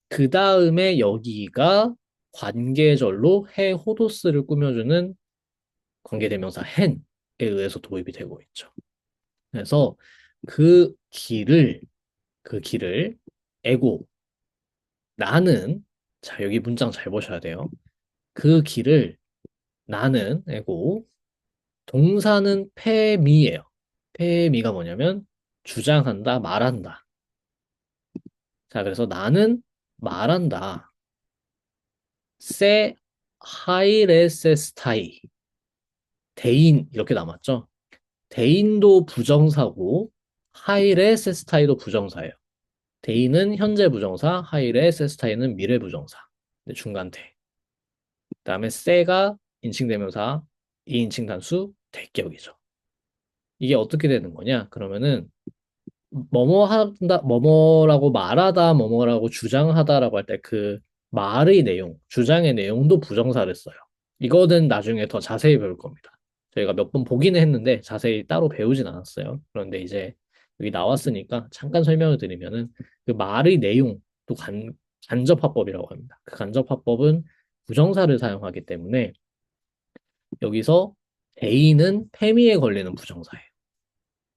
그 다음에 여기가 관계절로 해 호도스를 꾸며주는 관계대명사 hen에 의해서 도입이 되고 있죠. 그래서 그 길을 그 길을 에고 나는 자 여기 문장 잘 보셔야 돼요. 그 길을 나는 에고 동사는 페미예요. 페미가 뭐냐면 주장한다, 말한다. 자 그래서 나는 말한다. 세 하이레세스타이 대인 이렇게 남았죠. 대인도 부정사고 하이레세스타이도 부정사예요. 대인은 현재 부정사, 하이레세스타이는 미래 부정사. 네, 중간태. 그다음에 세가 인칭대명사, 이인칭 단수, 대격이죠. 이게 어떻게 되는 거냐? 그러면은 뭐뭐 한다, 뭐뭐라고 말하다, 뭐뭐라고 주장하다라고 할 때 그 말의 내용, 주장의 내용도 부정사를 써요. 이거는 나중에 더 자세히 배울 겁니다. 저희가 몇 번 보기는 했는데 자세히 따로 배우진 않았어요. 그런데 이제 여기 나왔으니까 잠깐 설명을 드리면은 그 말의 내용도 간접화법이라고 합니다. 그 간접화법은 부정사를 사용하기 때문에 여기서 대의는 패미에 걸리는 부정사예요.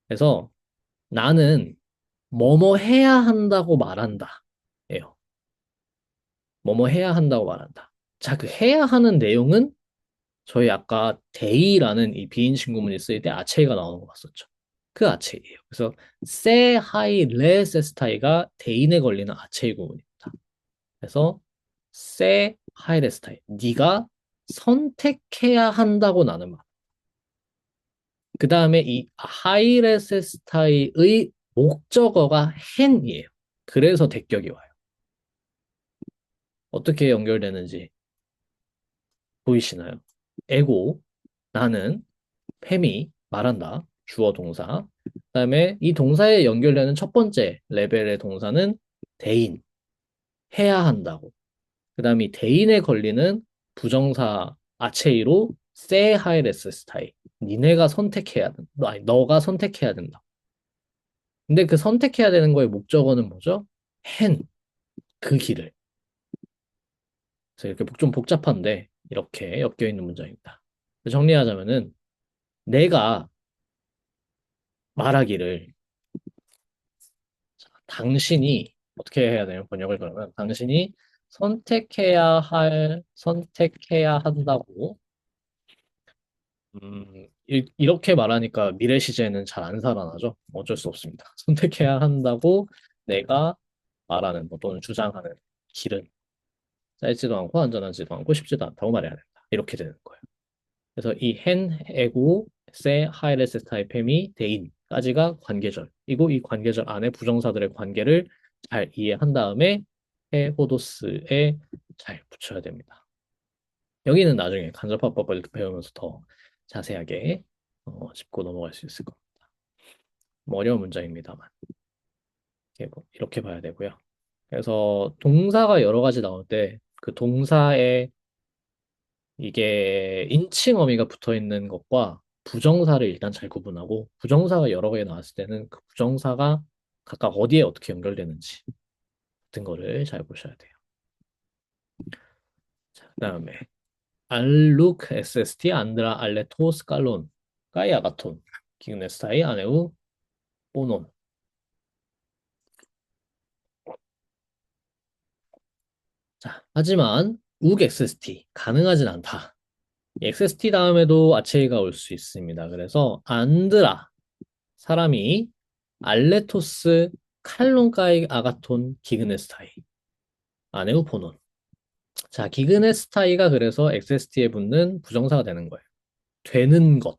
그래서 나는 뭐뭐 해야 한다고 말한다. 예요. 뭐뭐 해야 한다고 말한다. 자, 그 해야 하는 내용은 저희 아까 데이라는 이 비인칭구문이 쓰일 때 아체이가 나오는 거 봤었죠. 그 아체이예요. 그래서 세, 하이, 레, 세스타이가 대인에 걸리는 아체이 구문입니다. 그래서 세, 하이, 레, 스타이. 네가 선택해야 한다고 나는 말. 그 다음에 이 하이, 레, 세스타이의 목적어가 hen이에요. 그래서 대격이 와요. 어떻게 연결되는지 보이시나요? 에고, 나는, 팸이, 말한다, 주어 동사. 그다음에 이 동사에 연결되는 첫 번째 레벨의 동사는 대인, 해야 한다고. 그다음에 이 대인에 걸리는 부정사 아체이로 세 하이레스 스타일. 니네가 선택해야 된다. 아니, 너가 선택해야 된다. 근데 그 선택해야 되는 거의 목적어는 뭐죠? hen, 그 길을. 그래서 이렇게 좀 복잡한데 이렇게 엮여 있는 문장입니다. 정리하자면은 내가 말하기를 당신이 어떻게 해야 되냐 번역을 그러면 당신이 선택해야 한다고 이렇게 말하니까 미래 시제는 잘 안 살아나죠. 어쩔 수 없습니다. 선택해야 한다고 내가 말하는 뭐 또는 주장하는 길은 짧지도 않고 안전하지도 않고 쉽지도 않다고 말해야 된다. 이렇게 되는 거예요. 그래서 이 hen, 에고, 세, 하이레스 타입햄이 대인까지가 관계절이고 이 관계절 안에 부정사들의 관계를 잘 이해한 다음에 해, 호도스에 잘 붙여야 됩니다. 여기는 나중에 간접화법을 배우면서 더 자세하게 짚고 넘어갈 수 있을 겁니다. 뭐 어려운 문장입니다만 이렇게 봐야 되고요. 그래서 동사가 여러 가지 나올 때 그 동사의 이게 인칭 어미가 붙어 있는 것과 부정사를 일단 잘 구분하고 부정사가 여러 개 나왔을 때는 그 부정사가 각각 어디에 어떻게 연결되는지 같은 거를 잘 보셔야 돼요. 자, 그다음에 알룩 SST 안드라 알레토 스칼론 까이 아가톤 기그네스타이 아네우 보논. 자, 하지만 욱 XST 가능하진 않다. XST 다음에도 아체이가 올 수 있습니다. 그래서 안드라 사람이 알레토스 칼론가이 아가톤 기그네스타이 아네우 포논. 자, 기그네스타이가 그래서 XST에 붙는 부정사가 되는 거예요. 되는 것.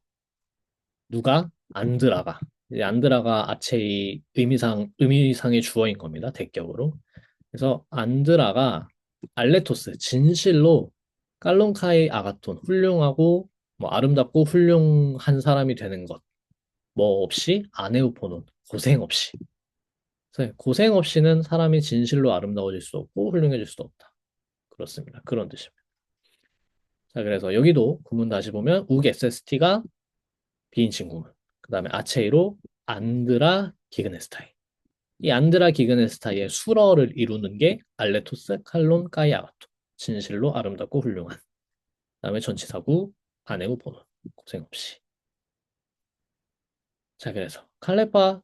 누가? 안드라가. 이제 안드라가 아체이 의미상의 주어인 겁니다. 대격으로. 그래서 안드라가 알레토스 진실로 칼론카이 아가톤 훌륭하고 뭐 아름답고 훌륭한 사람이 되는 것. 뭐 없이 아네우포논 고생 없이. 그래서 고생 없이는 사람이 진실로 아름다워질 수 없고 훌륭해질 수도 없다. 그렇습니다. 그런 뜻입니다. 자, 그래서 여기도 구문 다시 보면 욱 SST가 비인칭 구문. 그 다음에 아체이로 안드라 기그네스타이. 이 안드라 기그네스타이의 수러를 이루는 게 알레토스 칼론 까이아가토. 진실로 아름답고 훌륭한. 그다음에 전치사구 아내고 번호. 고생 없이. 자, 그래서 칼레파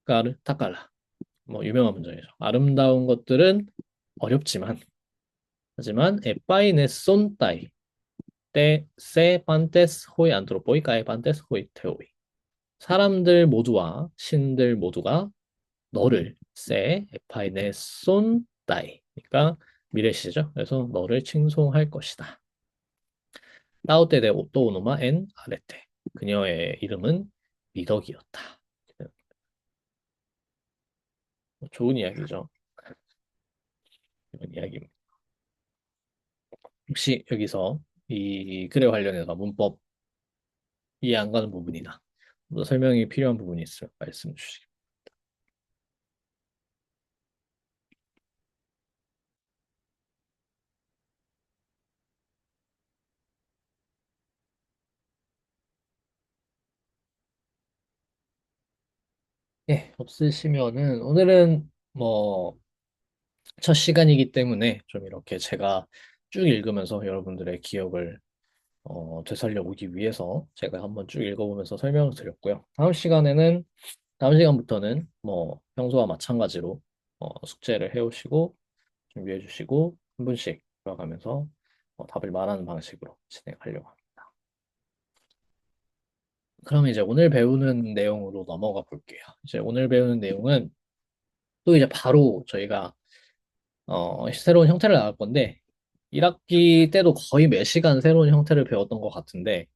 까르 타칼라. 뭐 유명한 문장이죠. 아름다운 것들은 어렵지만 하지만 에빠이네 쏜따이 때세 판테스 호이 안트로포이 까이 판테스 호이 테오이. 사람들 모두와 신들 모두가 너를 세 에파이네 쏜따이. 그러니까 미래 시죠. 그래서 너를 칭송할 것이다. 따오테데 오토오노마 엔 아레테. 그녀의 이름은 미덕이었다. 좋은 이야기죠. 좋은 이야기입니다. 혹시 여기서 이 글에 관련해서 문법 이해 안 가는 부분이나 또 설명이 필요한 부분이 있으면 말씀 주시기. 예, 없으시면은 오늘은 뭐 첫 시간이기 때문에 좀 이렇게 제가 쭉 읽으면서 여러분들의 기억을 되살려 오기 위해서 제가 한번 쭉 읽어보면서 설명을 드렸고요. 다음 시간부터는 뭐 평소와 마찬가지로 숙제를 해오시고 준비해 주시고 한 분씩 들어가면서 답을 말하는 방식으로 진행하려고 합니다. 그럼 이제 오늘 배우는 내용으로 넘어가 볼게요. 이제 오늘 배우는 내용은 또 이제 바로 저희가 새로운 형태를 나갈 건데 1학기 때도 거의 매 시간 새로운 형태를 배웠던 것 같은데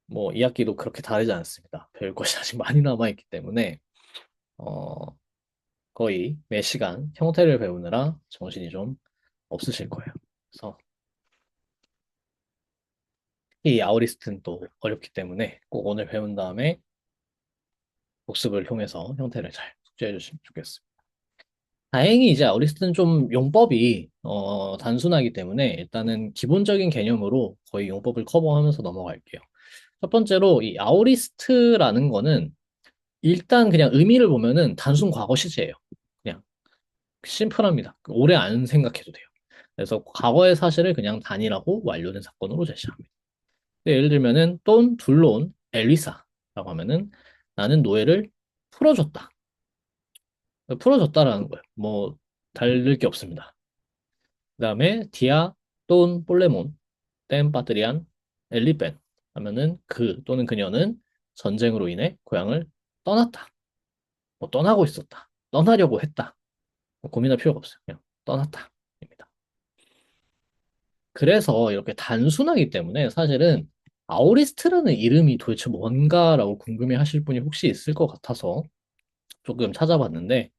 뭐 2학기도 그렇게 다르지 않습니다. 배울 것이 아직 많이 남아있기 때문에 어, 거의 매 시간 형태를 배우느라 정신이 좀 없으실 거예요. 그래서 이 아우리스트는 또 어렵기 때문에 꼭 오늘 배운 다음에 복습을 통해서 형태를 잘 숙지해 주시면 좋겠습니다. 다행히 이제 아우리스트는 좀 용법이 단순하기 때문에 일단은 기본적인 개념으로 거의 용법을 커버하면서 넘어갈게요. 첫 번째로 이 아우리스트라는 거는 일단 그냥 의미를 보면은 단순 과거 시제예요. 그냥 심플합니다. 오래 안 생각해도 돼요. 그래서 과거의 사실을 그냥 단일하고 완료된 사건으로 제시합니다. 예를 들면은 돈 둘론 엘리사라고 하면은 나는 노예를 풀어줬다. 풀어줬다라는 거예요. 뭐 다를 게 없습니다. 그다음에 디아 돈 볼레몬 땐 빠뜨리안 엘리벤 하면은 그 또는 그녀는 전쟁으로 인해 고향을 떠났다. 뭐 떠나고 있었다. 떠나려고 했다. 뭐 고민할 필요가 없어요. 그냥 떠났다. 입니다. 그래서 이렇게 단순하기 때문에 사실은 아우리스트라는 이름이 도대체 뭔가라고 궁금해 하실 분이 혹시 있을 것 같아서 조금 찾아봤는데,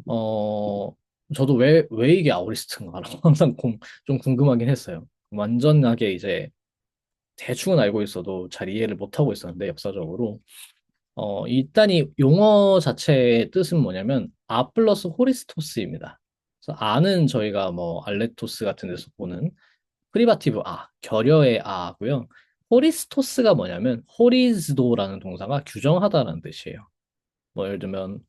어, 저도 왜 이게 아우리스트인가라고 항상 좀 궁금하긴 했어요. 완전하게 이제 대충은 알고 있어도 잘 이해를 못하고 있었는데, 역사적으로. 일단 이 용어 자체의 뜻은 뭐냐면, 아 플러스 호리스토스입니다. 그래서 아는 저희가 뭐 알레토스 같은 데서 보는 프리바티브 아, 결여의 아고요. 호리스토스가 뭐냐면 호리즈도라는 동사가 규정하다라는 뜻이에요. 뭐 예를 들면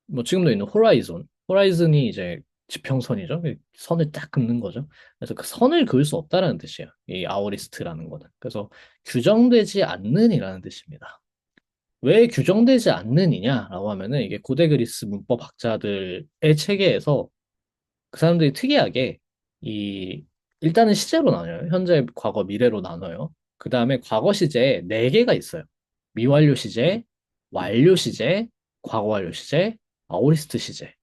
뭐 지금도 있는 호라이존. 호라이즌이 이제 지평선이죠. 선을 딱 긋는 거죠. 그래서 그 선을 그을 수 없다라는 뜻이에요. 이 아오리스트라는 거는. 그래서 규정되지 않는이라는 뜻입니다. 왜 규정되지 않는이냐라고 하면은 이게 고대 그리스 문법 학자들의 체계에서 그 사람들이 특이하게 이 일단은 시제로 나눠요. 현재, 과거, 미래로 나눠요. 그 다음에 과거 시제에 네 개가 있어요. 미완료 시제, 완료 시제, 과거 완료 시제, 아오리스트 시제.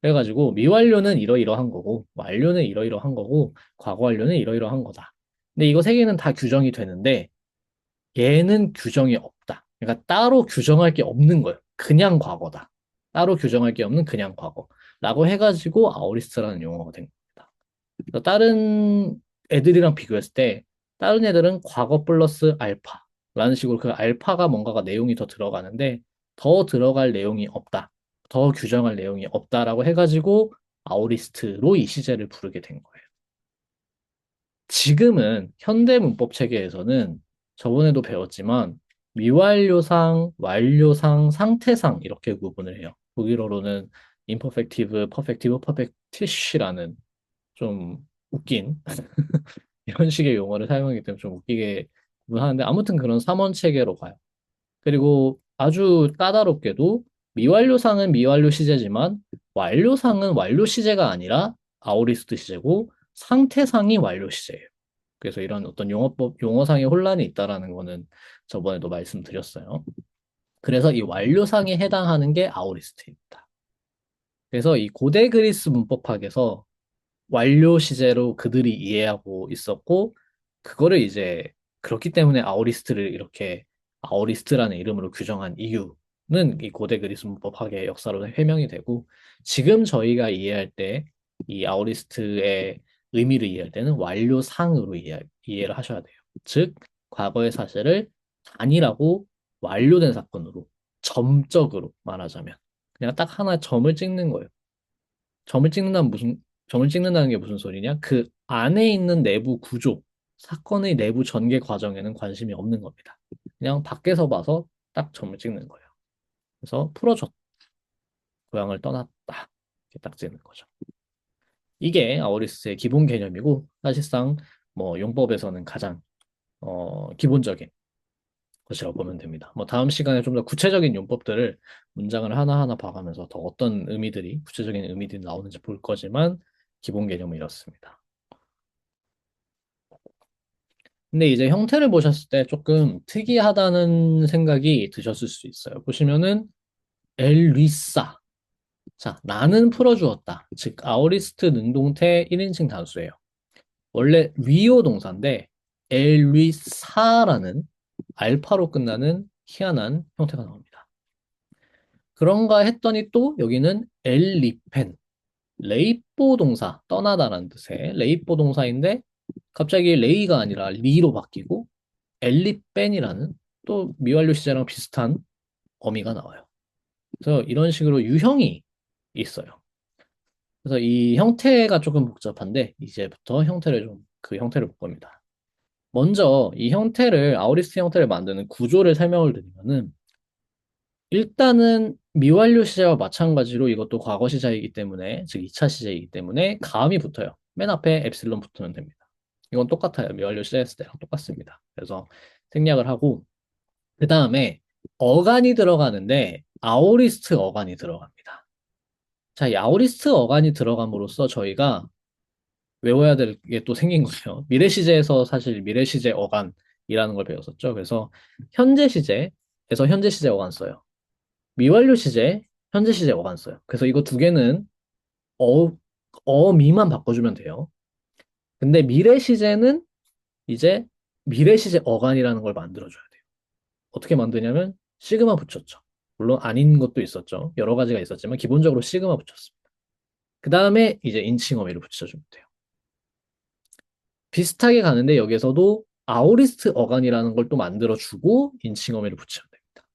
그래가지고 미완료는 이러이러한 거고 완료는 이러이러한 거고 과거 완료는 이러이러한 거다. 근데 이거 세 개는 다 규정이 되는데 얘는 규정이 없다. 그러니까 따로 규정할 게 없는 거예요. 그냥 과거다. 따로 규정할 게 없는 그냥 과거. 라고 해가지고 아우리스트라는 용어가 된 겁니다. 그래서 다른 애들이랑 비교했을 때 다른 애들은 과거 플러스 알파라는 식으로 그 알파가 뭔가가 내용이 더 들어가는데 더 들어갈 내용이 없다. 더 규정할 내용이 없다라고 해가지고 아오리스트로 이 시제를 부르게 된 거예요. 지금은 현대 문법 체계에서는 저번에도 배웠지만 미완료상, 완료상, 상태상 이렇게 구분을 해요. 독일어로는 imperfective, perfective, perfecti시라는 좀 웃긴 이런 식의 용어를 사용하기 때문에 좀 웃기게 구분하는데 아무튼 그런 3원 체계로 가요. 그리고 아주 까다롭게도 미완료상은 미완료 시제지만 완료상은 완료 시제가 아니라 아오리스트 시제고 상태상이 완료 시제예요. 그래서 이런 어떤 용어상의 혼란이 있다라는 거는 저번에도 말씀드렸어요. 그래서 이 완료상에 해당하는 게 아오리스트입니다. 그래서 이 고대 그리스 문법학에서 완료 시제로 그들이 이해하고 있었고, 그거를 이제 그렇기 때문에 아오리스트를 이렇게 아오리스트라는 이름으로 규정한 이유는 이 고대 그리스 문법학의 역사로 해명이 되고, 지금 저희가 이해할 때 이 아오리스트의 의미를 이해할 때는 완료상으로 이해를 하셔야 돼요. 즉, 과거의 사실을 단일하고 완료된 사건으로 점적으로 말하자면 그냥 딱 하나 점을 찍는 거예요. 점을 찍는다는 점을 찍는다는 게 무슨 소리냐? 그 안에 있는 내부 구조, 사건의 내부 전개 과정에는 관심이 없는 겁니다. 그냥 밖에서 봐서 딱 점을 찍는 거예요. 그래서 풀어줬, 고향을 떠났다. 이렇게 딱 찍는 거죠. 이게 아오리스의 기본 개념이고, 사실상 뭐 용법에서는 가장 기본적인 것이라고 보면 됩니다. 뭐 다음 시간에 좀 더 구체적인 용법들을 문장을 하나하나 봐가면서 더 어떤 의미들이, 구체적인 의미들이 나오는지 볼 거지만, 기본 개념은 이렇습니다. 근데 이제 형태를 보셨을 때 조금 특이하다는 생각이 드셨을 수 있어요. 보시면은 엘리사. 자, 나는 풀어주었다. 즉 아오리스트 능동태 1인칭 단수예요. 원래 리오 동사인데 엘리사라는 알파로 끝나는 희한한 형태가 나옵니다. 그런가 했더니 또 여기는 엘리펜. 레이포 동사, 떠나다라는 뜻의 레이포 동사인데 갑자기 레이가 아니라 리로 바뀌고 엘리벤이라는 또 미완료 시제랑 비슷한 어미가 나와요. 그래서 이런 식으로 유형이 있어요. 그래서 이 형태가 조금 복잡한데 이제부터 그 형태를 볼 겁니다. 먼저 이 형태를 아우리스트 형태를 만드는 구조를 설명을 드리면은 일단은 미완료 시제와 마찬가지로 이것도 과거 시제이기 때문에 즉 2차 시제이기 때문에 가음이 붙어요. 맨 앞에 엡실론 붙으면 됩니다. 이건 똑같아요. 미완료 시제 했을 때랑 똑같습니다. 그래서 생략을 하고 그 다음에 어간이 들어가는데 아오리스트 어간이 들어갑니다. 자, 이 아오리스트 어간이 들어감으로써 저희가 외워야 될 게 또 생긴 거예요. 미래 시제에서 사실 미래 시제 어간이라는 걸 배웠었죠. 그래서 현재 시제에서 현재 시제 어간 써요. 미완료 시제, 현재 시제 어간 써요. 그래서 이거 두 개는 어, 어미만 바꿔주면 돼요. 근데 미래 시제는 이제 미래 시제 어간이라는 걸 만들어줘야 돼요. 어떻게 만드냐면 시그마 붙였죠. 물론 아닌 것도 있었죠. 여러 가지가 있었지만 기본적으로 시그마 붙였습니다. 그 다음에 이제 인칭어미를 붙여주면 돼요. 비슷하게 가는데 여기서도 아오리스트 어간이라는 걸 또 만들어주고 인칭어미를 붙이면 됩니다.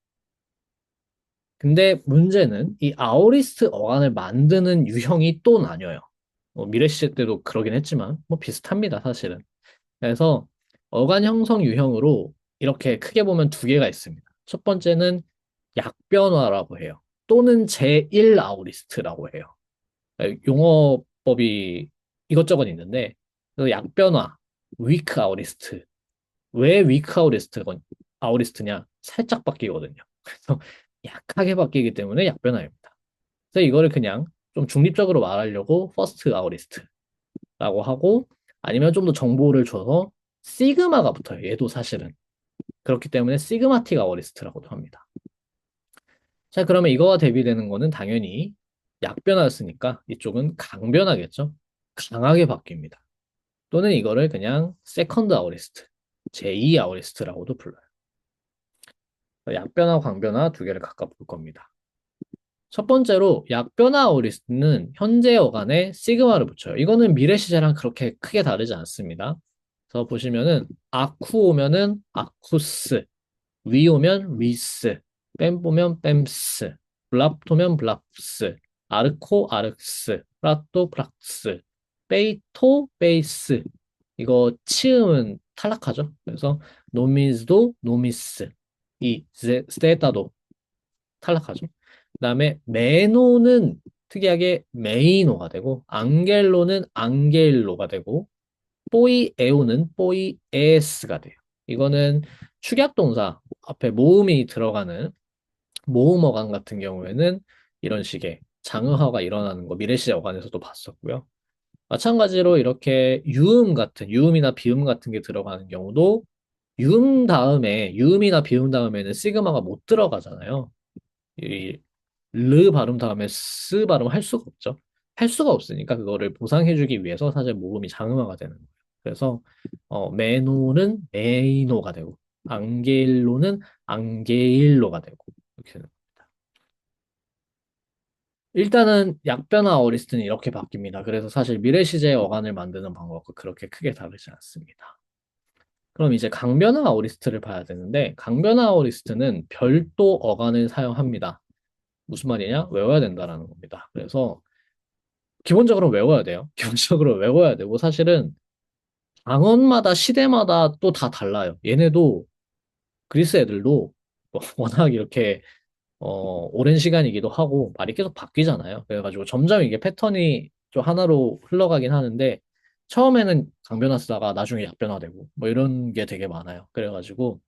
근데 문제는 이 아오리스트 어간을 만드는 유형이 또 나뉘어요. 미래 시제 때도 그러긴 했지만 뭐 비슷합니다, 사실은. 그래서 어간 형성 유형으로 이렇게 크게 보면 두 개가 있습니다. 첫 번째는 약변화라고 해요. 또는 제1 아오리스트라고 해요. 용어법이 이것저것 있는데 그래서 약변화, 위크 아오리스트. 왜 위크 아오리스트냐? 살짝 바뀌거든요. 그래서 약하게 바뀌기 때문에 약변화입니다. 그래서 이거를 그냥 좀 중립적으로 말하려고 퍼스트 아오리스트라고 하고 아니면 좀 더 정보를 줘서 시그마가 붙어요. 얘도 사실은. 그렇기 때문에 시그마틱 아오리스트라고도 합니다. 자, 그러면 이거와 대비되는 거는 당연히 약변화였으니까 이쪽은 강변화겠죠? 강하게 바뀝니다. 또는 이거를 그냥 세컨드 아오리스트, 제2 아오리스트라고도 불러요. 약변화, 강변화 두 개를 각각 볼 겁니다. 첫 번째로 약변화 아오리스트는 현재 어간에 시그마를 붙여요. 이거는 미래 시제랑 그렇게 크게 다르지 않습니다. 그래서 보시면은 아쿠 오면은 아쿠스, 위 오면 위스, 뺨 보면 뺨스. 블랍토면 블랍스, 아르코 아르크스, 프라토 프락스, 베이토 베이스. 이거 치음은 탈락하죠. 그래서 노미스도 노미스, 이 스테타도 탈락하죠. 그다음에 메노는 특이하게 메이노가 되고 앙겔로는 앙게일로가 되고 뽀이에오는 뽀이에스가 돼요. 이거는 축약동사 앞에 모음이 들어가는 모음 어간 같은 경우에는 이런 식의 장의화가 일어나는 거 미래시제 어간에서도 봤었고요. 마찬가지로 이렇게 유음 같은 유음이나 비음 같은 게 들어가는 경우도 유음이나 비음 다음에는 시그마가 못 들어가잖아요. 이 르 발음 다음에 스 발음 할 수가 없죠. 할 수가 없으니까 그거를 보상해주기 위해서 사실 모음이 장음화가 되는 거예요. 그래서 메노는 메이노가 되고 앙게일로는 앙게일로가 되고 이렇게 되는 겁니다. 일단은 약변화 어리스트는 이렇게 바뀝니다. 그래서 사실 미래시제 어간을 만드는 방법과 그렇게 크게 다르지 않습니다. 그럼 이제 강변화 어리스트를 봐야 되는데 강변화 어리스트는 별도 어간을 사용합니다. 무슨 말이냐? 외워야 된다라는 겁니다. 그래서 기본적으로 외워야 돼요. 기본적으로 외워야 되고 사실은 방언마다 시대마다 또 다 달라요. 얘네도 그리스 애들도 뭐 워낙 이렇게 오랜 시간이기도 하고 말이 계속 바뀌잖아요. 그래가지고 점점 이게 패턴이 좀 하나로 흘러가긴 하는데 처음에는 강변화 쓰다가 나중에 약변화되고 뭐 이런 게 되게 많아요. 그래가지고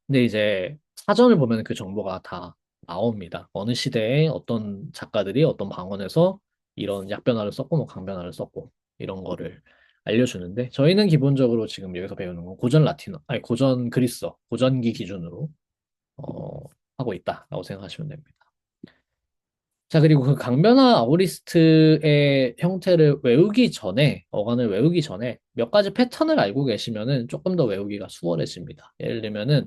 근데 이제 사전을 보면 그 정보가 다 나옵니다. 어느 시대에 어떤 작가들이 어떤 방언에서 이런 약변화를 썼고 뭐 강변화를 썼고 이런 거를 알려주는데 저희는 기본적으로 지금 여기서 배우는 건 고전 라틴어, 아니 고전 그리스어, 고전기 기준으로 어, 하고 있다라고 생각하시면 됩니다. 자, 그리고 그 강변화 아우리스트의 형태를 외우기 전에, 어간을 외우기 전에 몇 가지 패턴을 알고 계시면은 조금 더 외우기가 수월해집니다. 예를 들면은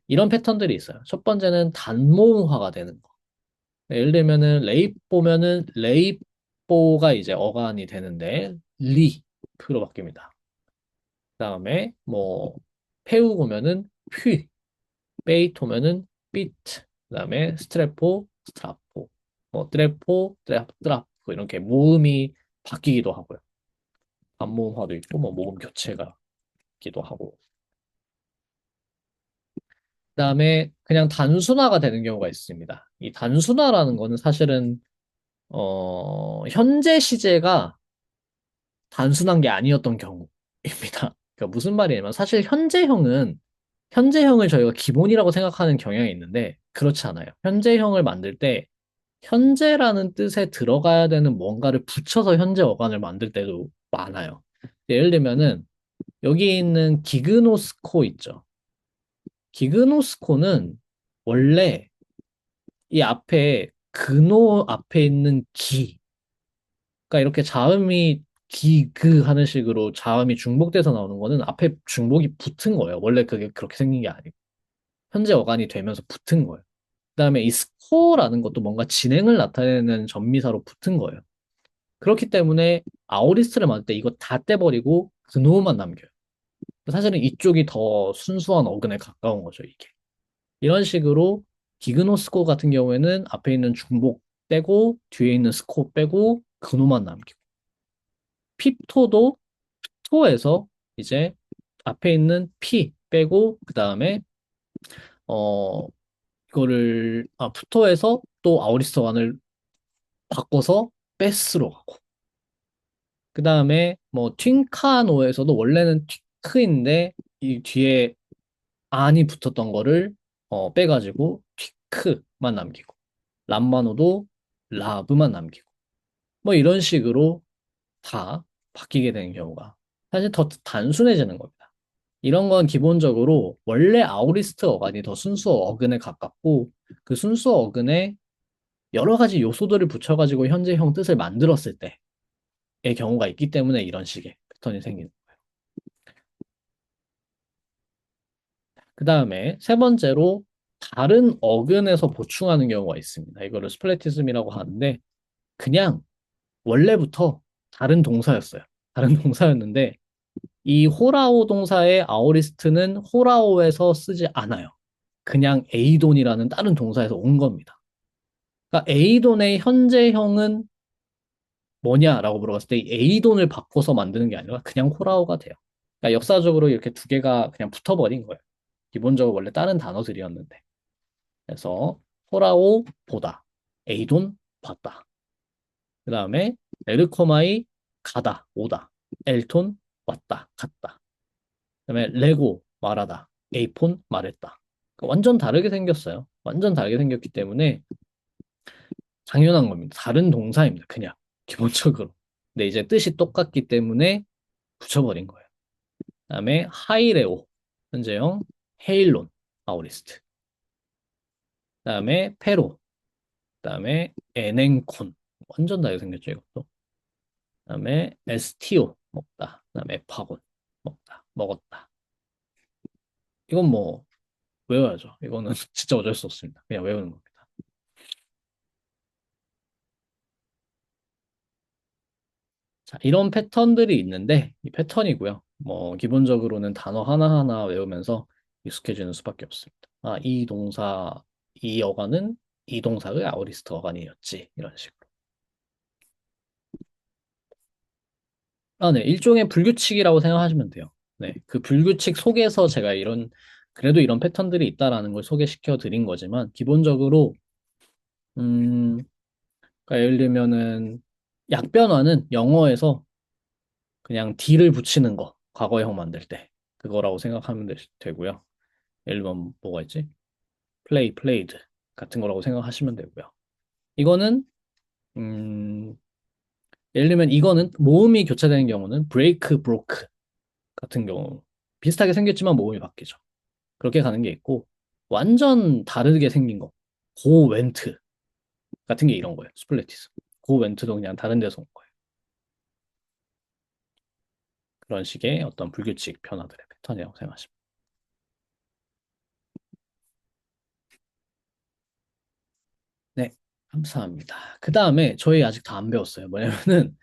이런 패턴들이 있어요. 첫 번째는 단모음화가 되는 거. 예를 들면은 레이보면은 레이보가 이제 어간이 되는데 리프로 바뀝니다. 그다음에 뭐 페우고면은 휘, 베이토면은 비트, 그다음에 스트레포, 스트라포, 뭐 트레포, 트라프 이렇게 모음이 바뀌기도 하고요. 반모음화도 있고 뭐 모음 교체가 있기도 하고. 그다음에 그냥 단순화가 되는 경우가 있습니다. 이 단순화라는 거는 사실은 현재 시제가 단순한 게 아니었던 경우입니다. 그러니까 무슨 말이냐면 사실 현재형을 저희가 기본이라고 생각하는 경향이 있는데 그렇지 않아요. 현재형을 만들 때 현재라는 뜻에 들어가야 되는 뭔가를 붙여서 현재 어간을 만들 때도 많아요. 예를 들면은 여기 있는 기그노스코 있죠. 기그노스코는 원래 이 앞에 근호 앞에 있는 기, 그러니까 이렇게 자음이 기그 하는 식으로 자음이 중복돼서 나오는 거는 앞에 중복이 붙은 거예요. 원래 그게 그렇게 생긴 게 아니고 현재 어간이 되면서 붙은 거예요. 그다음에 이 스코어라는 것도 뭔가 진행을 나타내는 전미사로 붙은 거예요. 그렇기 때문에 아우리스트를 만들 때 이거 다 떼버리고 근호만 남겨요. 사실은 이쪽이 더 순수한 어근에 가까운 거죠, 이게. 이런 식으로 기그노스코 같은 경우에는 앞에 있는 중복 빼고 뒤에 있는 스코 빼고 근호만 남기고 핍토도 토에서 이제 앞에 있는 피 빼고 그 다음에 어 푸토에서 또 아우리스트 완을 바꿔서 베스로 가고 그 다음에 뭐 튠카노에서도 원래는 튀크인데 이 뒤에 안이 붙었던 거를 빼가지고 튀크만 남기고 람마노도 라브만 남기고 뭐 이런 식으로 다 바뀌게 되는 경우가 사실 더 단순해지는 겁니다. 이런 건 기본적으로 원래 아우리스트 어간이 더 순수 어근에 가깝고 그 순수 어근에 여러 가지 요소들을 붙여가지고 현재형 뜻을 만들었을 때의 경우가 있기 때문에 이런 식의 패턴이 생기는 거예요. 그 다음에 세 번째로 다른 어근에서 보충하는 경우가 있습니다. 이거를 스플래티즘이라고 하는데 그냥 원래부터 다른 동사였어요. 다른 동사였는데 이 호라오 동사의 아오리스트는 호라오에서 쓰지 않아요. 그냥 에이돈이라는 다른 동사에서 온 겁니다. 그러니까 A돈의 현재형은 뭐냐라고 물어봤을 때 이 A돈을 바꿔서 만드는 게 아니라 그냥 홀아오가 돼요. 그러니까 역사적으로 이렇게 두 개가 그냥 붙어버린 거예요. 기본적으로 원래 다른 단어들이었는데. 그래서 홀아오 보다, A돈 봤다. 그 다음에 에르코마이 가다, 오다, 엘톤 왔다, 갔다. 그 다음에 레고 말하다, 에이폰 말했다. 그러니까 완전 다르게 생겼어요. 완전 다르게 생겼기 때문에 당연한 겁니다. 다른 동사입니다. 그냥 기본적으로. 근데 이제 뜻이 똑같기 때문에 붙여버린 거예요. 그다음에 하이레오 현재형 헤일론 아우리스트. 그다음에 페로. 그다음에 에넨콘 완전 다르게 생겼죠 이것도. 그다음에 에스티오 먹다. 그다음에 파곤 먹다. 먹었다. 이건 뭐 외워야죠. 이거는 진짜 어쩔 수 없습니다. 그냥 외우는 겁니다. 자, 이런 패턴들이 있는데 이 패턴이고요. 뭐 기본적으로는 단어 하나하나 외우면서 익숙해지는 수밖에 없습니다. 아, 이 동사, 이 어간은 이 동사의 아우리스트 어간이었지. 이런 식으로. 아, 네. 일종의 불규칙이라고 생각하시면 돼요. 네. 그 불규칙 속에서 제가 그래도 이런 패턴들이 있다라는 걸 소개시켜 드린 거지만, 기본적으로, 그러니까 예를 들면은, 약변화는 영어에서 그냥 D를 붙이는 거, 과거형 만들 때. 그거라고 생각하면 되고요. 예를 들면 뭐가 있지? 플레이, 플레이드 같은 거라고 생각하시면 되고요. 이거는, 음, 예를 들면 이거는 모음이 교차되는 경우는 브레이크, 브로크 같은 경우. 비슷하게 생겼지만 모음이 바뀌죠. 그렇게 가는 게 있고, 완전 다르게 생긴 거. 고 웬트 같은 게 이런 거예요. 스플래티스. 고 웬트도 그냥 다른 데서 온 거예요. 그런 식의 어떤 불규칙 변화들의 패턴이라고 생각하시면. 네, 감사합니다. 그 다음에 저희 아직 다 안 배웠어요. 뭐냐면은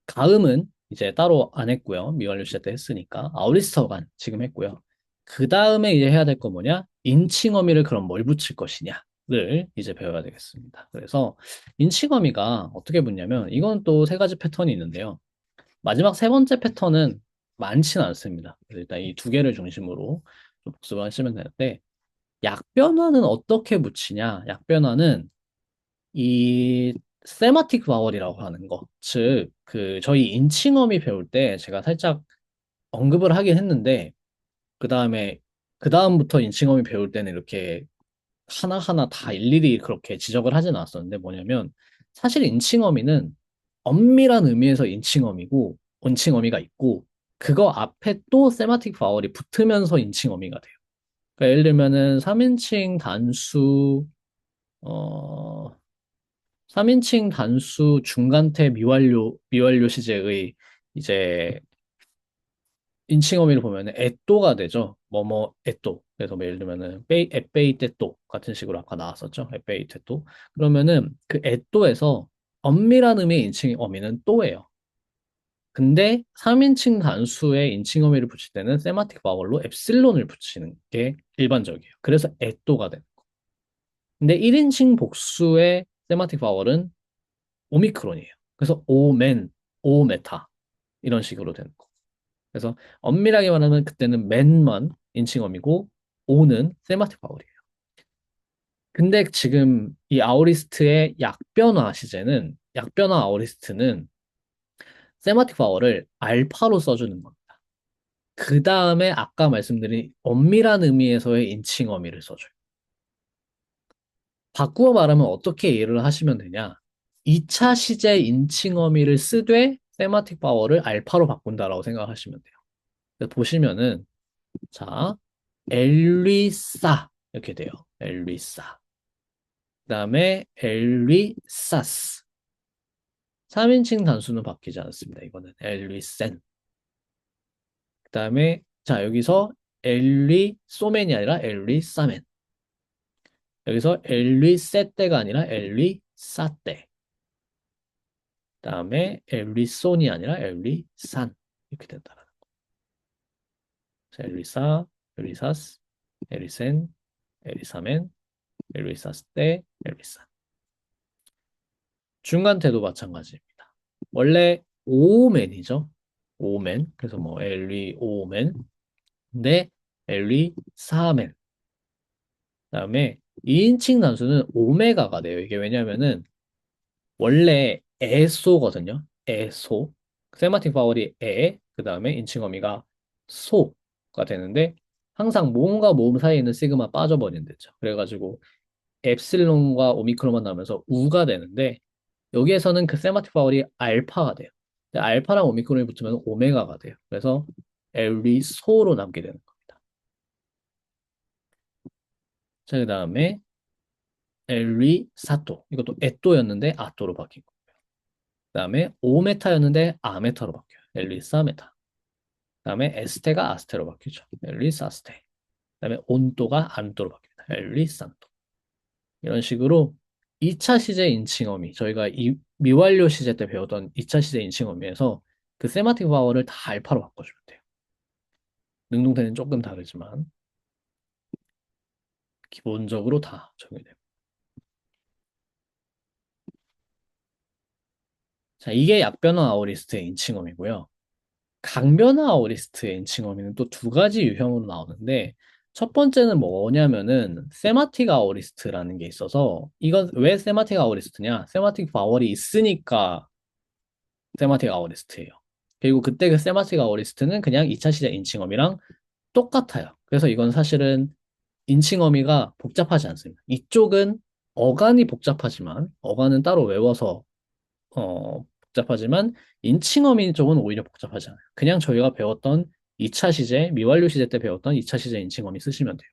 가음은 이제 따로 안 했고요. 미완료 시대 때 했으니까. 아우리스터간 지금 했고요. 그 다음에 이제 해야 될 거 뭐냐? 인칭어미를 그럼 뭘 붙일 것이냐를 이제 배워야 되겠습니다. 그래서 인칭어미가 어떻게 붙냐면 이건 또 세 가지 패턴이 있는데요. 마지막 세 번째 패턴은 많지는 않습니다. 그래서 일단 이 두 개를 중심으로 좀 복습을 하시면 되는데 약변화는 어떻게 붙이냐? 약변화는 이 세마틱 바월이라고 하는 거, 즉, 그 저희 인칭어미 배울 때 제가 살짝 언급을 하긴 했는데 그 다음에 그 다음부터 인칭어미 배울 때는 이렇게 하나하나 다 일일이 그렇게 지적을 하진 않았었는데 뭐냐면 사실 인칭어미는 엄밀한 의미에서 인칭어미고 온칭어미가 있고 그거 앞에 또 세마틱 바월이 붙으면서 인칭어미가 돼요. 그러니까 예를 들면은 3인칭 단수 어 3인칭 단수 중간태 미완료 시제의 이제 인칭어미를 보면은 에또가 되죠. 뭐뭐 에또. 그래서 뭐 예를 들면은 에페이 테또 같은 식으로 아까 나왔었죠. 에페이 테또. 그러면은 그 에또에서 엄밀한 의미의 인칭어미는 또예요. 근데 3인칭 단수의 인칭어미를 붙일 때는 세마틱 바월로 엡실론을 붙이는 게 일반적이에요. 그래서 에또가 되는 거. 근데 1인칭 복수의 세마틱 바월은 오미크론이에요. 그래서 오멘, 오메타 이런 식으로 되는 거. 그래서 엄밀하게 말하면 그때는 맨만 인칭어미고 오는 세마틱 바울이에요. 근데 지금 이 아우리스트의 약변화 시제는 약변화 아우리스트는 세마틱 바울을 알파로 써주는 겁니다. 그 다음에 아까 말씀드린 엄밀한 의미에서의 인칭어미를 써줘요. 바꾸어 말하면 어떻게 이해를 하시면 되냐? 2차 시제 인칭어미를 쓰되 세마틱 바울을 알파로 바꾼다라고 생각하시면 돼요. 그래서 보시면은 자, 엘리사 이렇게 돼요. 엘리사. 그다음에 엘리사스. 3인칭 단수는 바뀌지 않습니다. 이거는 엘리센. 그다음에 자, 여기서 엘리소맨이 아니라 엘리사멘. 여기서 엘리세떼가 아니라 엘리사떼. 그다음에 엘리손이 아니라 엘리산. 이렇게 된다는 거. 자, 엘리사, 엘리사스, 엘리센, 엘리사멘, 엘리사스떼, 엘리산. 중간태도 마찬가지입니다. 원래 오맨이죠. 오맨. 그래서 뭐 엘리 오맨. 근데 엘리 사맨. 그다음에 2인칭 단수는 오메가가 돼요. 이게 왜냐면은 원래 에소거든요. 에소. 세마틱 바월이 에, 그다음에 인칭 어미가 소가 되는데 항상 모음과 모음 사이에 있는 시그마 빠져버린댔죠. 그래가지고 엡실론과 오미크론만 나오면서 우가 되는데 여기에서는 그 세마틱 바울이 알파가 돼요. 근데 알파랑 오미크론이 붙으면 오메가가 돼요. 그래서 엘리소로 남게 되는 겁니다. 자, 그 다음에 엘리사토. 이것도 에또였는데 아또로 바뀐 거. 그 다음에 오메타였는데 아메타로 바뀌어요. 엘리사메타. 그 다음에 에스테가 아스테로 바뀌죠. 엘리사스테. 그 다음에 온도가 안도로 바뀝니다. 엘리산토. 이런 식으로 2차 시제 인칭어미, 저희가 미완료 시제 때 배웠던 2차 시제 인칭어미에서 그 세마틱 바워를 다 알파로 바꿔주면 돼요. 능동태는 조금 다르지만 기본적으로 다 적용이 돼요. 자, 이게 약변화 아오리스트의 인칭어미고요. 강변화 아오리스트의 인칭어미는 또 두 가지 유형으로 나오는데 첫 번째는 뭐냐면은 세마틱 아오리스트라는 게 있어서 이건 왜 세마틱 아오리스트냐? 세마틱 바월이 있으니까 세마틱 아오리스트예요. 그리고 그때 그 세마틱 아오리스트는 그냥 2차 시제 인칭어미랑 똑같아요. 그래서 이건 사실은 인칭어미가 복잡하지 않습니다. 이쪽은 어간이 복잡하지만 어간은 따로 외워서 복잡하지만 인칭어미 쪽은 오히려 복잡하지 않아요. 그냥 저희가 배웠던 2차 시제, 미완료 시제 때 배웠던 2차 시제 인칭어미 쓰시면 돼요.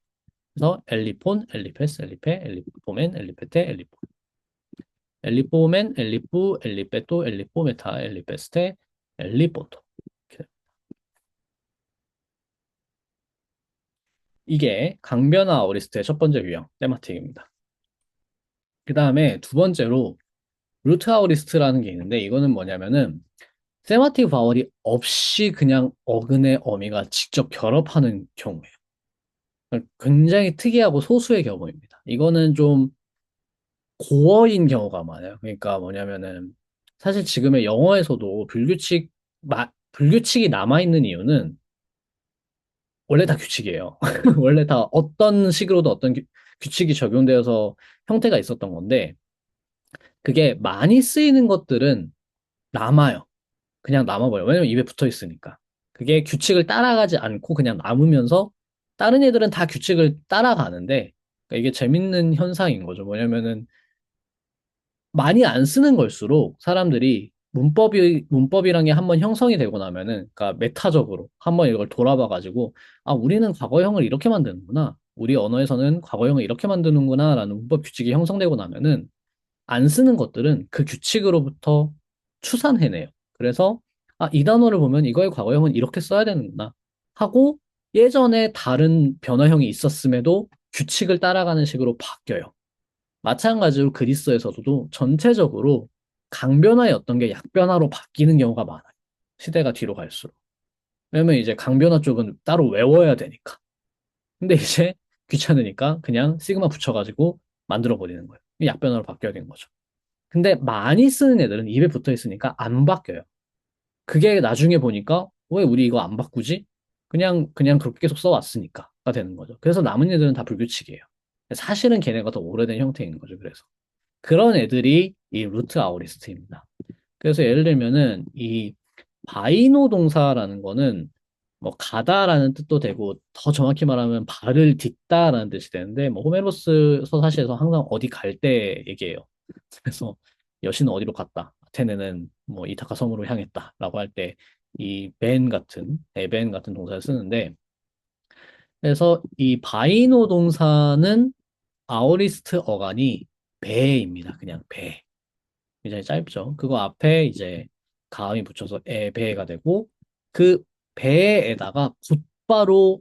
그래서 엘리폰, 엘리페스, 엘리페, 엘리포멘, 엘리페테, 엘리폰. 엘리포멘, 엘리뿌, 엘리페토, 엘리포메타, 엘리페스테, 엘리포토. 이게 강변화 어리스트의 첫 번째 유형, 테마틱입니다. 그 다음에 두 번째로 루트 아우리스트라는 게 있는데 이거는 뭐냐면은 세마틱 바월이 없이 그냥 어근의 어미가 직접 결합하는 경우예요. 굉장히 특이하고 소수의 경우입니다. 이거는 좀 고어인 경우가 많아요. 그러니까 뭐냐면은 사실 지금의 영어에서도 불규칙이 남아있는 이유는 원래 다 규칙이에요. 원래 다 어떤 식으로도 어떤 규칙이 적용되어서 형태가 있었던 건데 그게 많이 쓰이는 것들은 남아요. 그냥 남아버려요. 왜냐면 입에 붙어 있으니까. 그게 규칙을 따라가지 않고 그냥 남으면서 다른 애들은 다 규칙을 따라가는데 그러니까 이게 재밌는 현상인 거죠. 뭐냐면은 많이 안 쓰는 걸수록 사람들이 문법이란 게 한번 형성이 되고 나면은, 그러니까 메타적으로 한번 이걸 돌아봐 가지고, 아, 우리는 과거형을 이렇게 만드는구나. 우리 언어에서는 과거형을 이렇게 만드는구나. 라는 문법 규칙이 형성되고 나면은, 안 쓰는 것들은 그 규칙으로부터 추산해내요. 그래서, 아, 이 단어를 보면 이거의 과거형은 이렇게 써야 되는구나. 하고, 예전에 다른 변화형이 있었음에도 규칙을 따라가는 식으로 바뀌어요. 마찬가지로 그리스에서도 전체적으로 강변화였던 게 약변화로 바뀌는 경우가 많아요. 시대가 뒤로 갈수록. 왜냐면 이제 강변화 쪽은 따로 외워야 되니까. 근데 이제 귀찮으니까 그냥 시그마 붙여가지고 만들어 버리는 거예요. 약변화로 바뀌어야 되는 거죠. 근데 많이 쓰는 애들은 입에 붙어 있으니까 안 바뀌어요. 그게 나중에 보니까 왜 우리 이거 안 바꾸지? 그냥 그렇게 계속 써왔으니까가 되는 거죠. 그래서 남은 애들은 다 불규칙이에요. 사실은 걔네가 더 오래된 형태인 거죠. 그래서. 그런 애들이 이 루트 아우리스트입니다. 그래서 예를 들면은 이 바이노 동사라는 거는 뭐 가다라는 뜻도 되고 더 정확히 말하면 발을 딛다라는 뜻이 되는데 뭐 호메로스 서사시에서 항상 어디 갈 때 얘기해요. 그래서 여신은 어디로 갔다. 아테네는 뭐 이타카 섬으로 향했다라고 할 때 이 벤 같은 에벤 같은 동사를 쓰는데 그래서 이 바이노 동사는 아우리스트 어간이 배입니다. 그냥 배. 굉장히 짧죠. 그거 앞에 이제 가음이 붙여서 배가 되고 그 배에다가 곧바로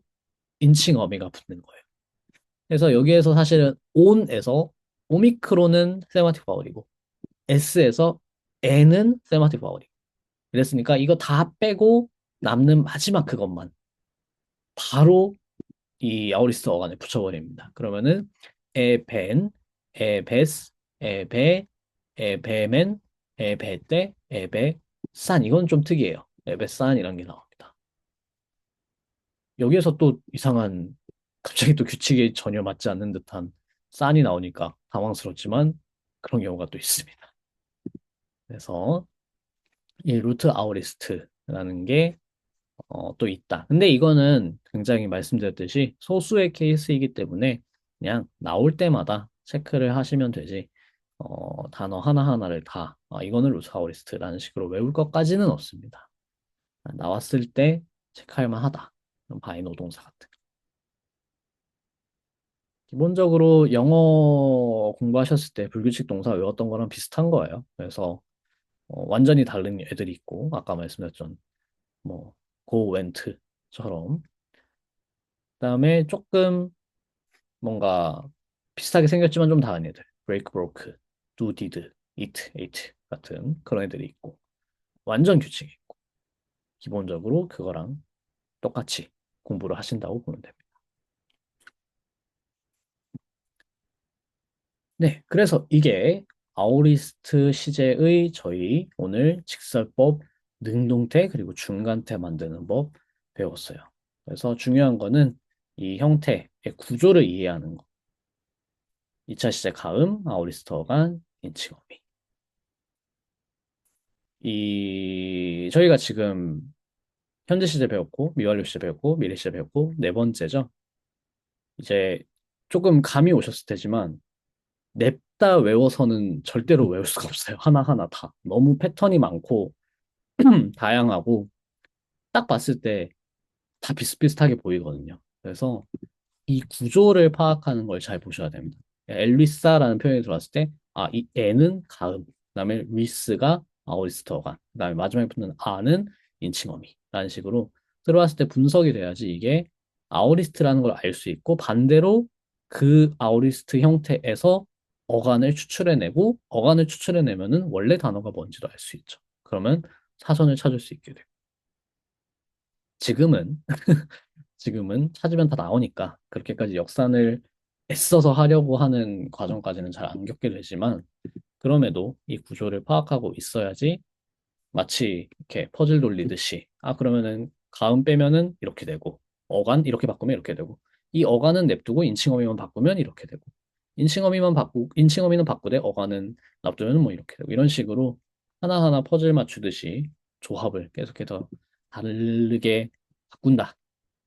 인칭 어미가 붙는 거예요. 그래서 여기에서 사실은 on에서 오미크론은 세마틱 바울이고 s에서 n은 세마틱 바울이고 그랬으니까 이거 다 빼고 남는 마지막 그것만 바로 이 아우리스트 어간에 붙여버립니다. 그러면은 에벤, 에베스, 에베, 에베멘, 에베떼, 에베산. 이건 좀 특이해요. 에베산이라는 게 나옵니다. 여기에서 또 이상한, 갑자기 또 규칙에 전혀 맞지 않는 듯한 산이 나오니까 당황스럽지만 그런 경우가 또 있습니다. 그래서 이 루트 아우리스트라는 게 또 있다. 근데 이거는 굉장히 말씀드렸듯이 소수의 케이스이기 때문에 그냥 나올 때마다 체크를 하시면 되지. 단어 하나하나를 다, 이거는 루트 아우리스트라는 식으로 외울 것까지는 없습니다. 나왔을 때 체크할 만하다. 그럼 바이 노동사 같은 거. 기본적으로 영어 공부하셨을 때 불규칙 동사 외웠던 거랑 비슷한 거예요. 그래서 완전히 다른 애들이 있고, 아까 말씀드렸던 뭐 go went처럼. 그다음에 조금 뭔가 비슷하게 생겼지만 좀 다른 애들. break, broke, do, did, eat, ate 같은 그런 애들이 있고 완전 규칙이 있고 기본적으로 그거랑 똑같이 공부를 하신다고 보면 됩니다. 네, 그래서 이게 아우리스트 시제의 저희 오늘 직설법, 능동태 그리고 중간태 만드는 법 배웠어요. 그래서 중요한 거는 이 형태의 구조를 이해하는 거. 2차 시제 가음, 아우리스트 어간, 인칭어미. 이 저희가 지금 현재 시제 배웠고 미완료 시제 배웠고 미래 시제 배웠고 네 번째죠. 이제 조금 감이 오셨을 테지만 냅다 외워서는 절대로 외울 수가 없어요. 하나하나 다. 너무 패턴이 많고 다양하고 딱 봤을 때 다 비슷비슷하게 보이거든요. 그래서 이 구조를 파악하는 걸 잘 보셔야 됩니다. 엘리사라는 표현이 들어왔을 때, 이 에는 가음, 그다음에 리스가 아우리스터가, 그다음에 마지막에 붙는 아는 인칭어미 라는 식으로 들어왔을 때 분석이 돼야지 이게 아우리스트라는 걸 알 수 있고 반대로 그 아우리스트 형태에서 어간을 추출해내고 어간을 추출해내면은 원래 단어가 뭔지도 알 수 있죠. 그러면 사전을 찾을 수 있게 돼요. 지금은 지금은 찾으면 다 나오니까 그렇게까지 역산을 애써서 하려고 하는 과정까지는 잘 안 겪게 되지만 그럼에도 이 구조를 파악하고 있어야지 마치 이렇게 퍼즐 돌리듯이 그러면은 가음 빼면은 이렇게 되고 어간 이렇게 바꾸면 이렇게 되고 이 어간은 냅두고 인칭어미만 바꾸면 이렇게 되고 인칭어미는 바꾸되 어간은 놔두면 뭐 이렇게 되고 이런 식으로 하나하나 퍼즐 맞추듯이 조합을 계속해서 다르게 바꾼다.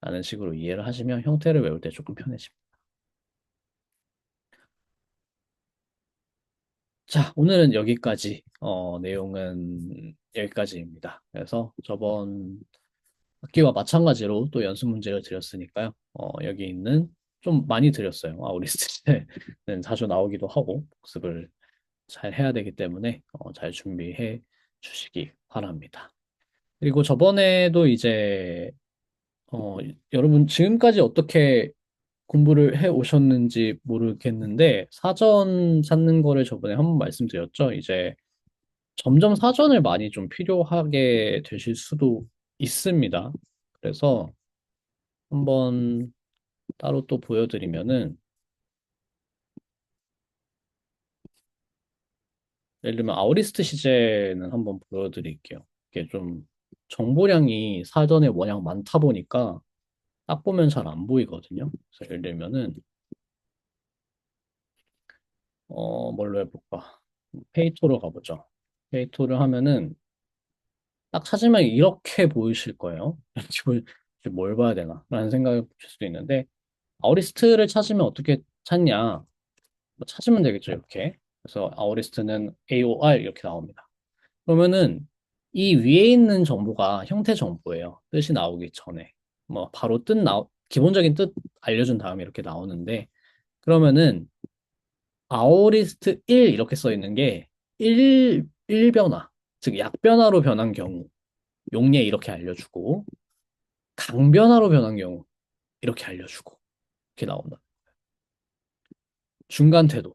라는 식으로 이해를 하시면 형태를 외울 때 조금 편해집니다. 자, 오늘은 여기까지, 내용은 여기까지입니다. 그래서 저번 학기와 마찬가지로 또 연습 문제를 드렸으니까요. 여기 있는 좀 많이 드렸어요. 아우리스트는 자주 나오기도 하고 복습을 잘 해야 되기 때문에 잘 준비해 주시기 바랍니다. 그리고 저번에도 이제 어, 여러분 지금까지 어떻게 공부를 해 오셨는지 모르겠는데 사전 찾는 거를 저번에 한번 말씀드렸죠. 이제 점점 사전을 많이 좀 필요하게 되실 수도 있습니다. 그래서 한번 따로 또 보여드리면은 예를 들면 아우리스트 시제는 한번 보여드릴게요. 이게 좀 정보량이 사전에 워낙 많다 보니까 딱 보면 잘 안 보이거든요. 그래서 예를 들면은 뭘로 해볼까? 페이토로 가보죠. 페이토를 하면은 딱 찾으면 이렇게 보이실 거예요. 이걸 뭘 봐야 되나? 라는 생각을 보실 수도 있는데, 아우리스트를 찾으면 어떻게 찾냐? 뭐 찾으면 되겠죠, 이렇게. 그래서 아우리스트는 AOR 이렇게 나옵니다. 그러면은 이 위에 있는 정보가 형태 정보예요. 뜻이 나오기 전에. 뭐 바로 기본적인 뜻 알려준 다음에 이렇게 나오는데, 그러면은 아오리스트 1 이렇게 써 있는 게 1변화, 즉 약변화로 변한 경우 용례 이렇게 알려주고 강변화로 변한 경우 이렇게 알려주고 이렇게 나온다. 중간태도.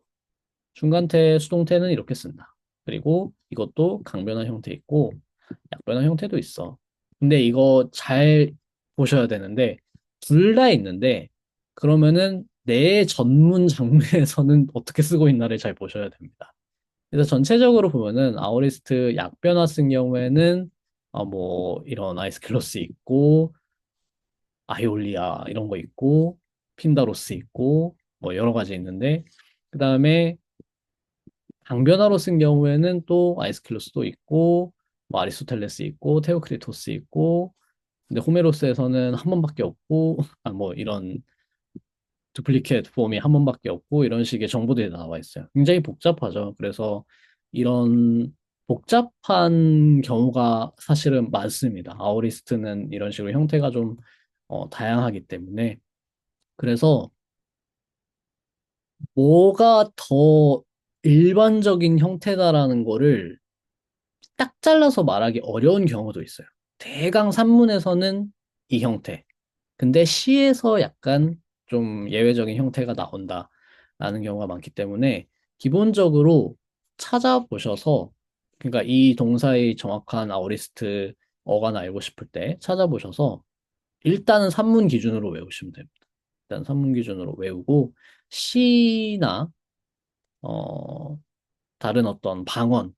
중간태 수동태는 이렇게 쓴다. 그리고 이것도 강변화 형태 있고 약변화 형태도 있어. 근데 이거 잘 보셔야 되는데 둘 다 있는데 그러면은 내 전문 장르에서는 어떻게 쓰고 있나를 잘 보셔야 됩니다. 그래서 전체적으로 보면은 아우리스트 약변화 쓴 경우에는 뭐 이런 아이스클로스 있고 아이올리아 이런 거 있고 핀다로스 있고 뭐 여러 가지 있는데 그 다음에 강변화로 쓴 경우에는 또 아이스클로스도 있고 뭐 아리스토텔레스 있고 테오크리토스 있고 근데 호메로스에서는 한 번밖에 없고 뭐 이런 두플리케이트 폼이 한 번밖에 없고 이런 식의 정보들이 나와 있어요. 굉장히 복잡하죠. 그래서 이런 복잡한 경우가 사실은 많습니다. 아우리스트는 이런 식으로 형태가 좀 다양하기 때문에 그래서 뭐가 더 일반적인 형태다라는 거를 딱 잘라서 말하기 어려운 경우도 있어요. 대강 산문에서는 이 형태. 근데 시에서 약간 좀 예외적인 형태가 나온다라는 경우가 많기 때문에 기본적으로 찾아보셔서 그러니까 이 동사의 정확한 아오리스트 어간을 알고 싶을 때 찾아보셔서 일단은 산문 기준으로 외우시면 됩니다. 일단 산문 기준으로 외우고 시나 어, 다른 어떤 방언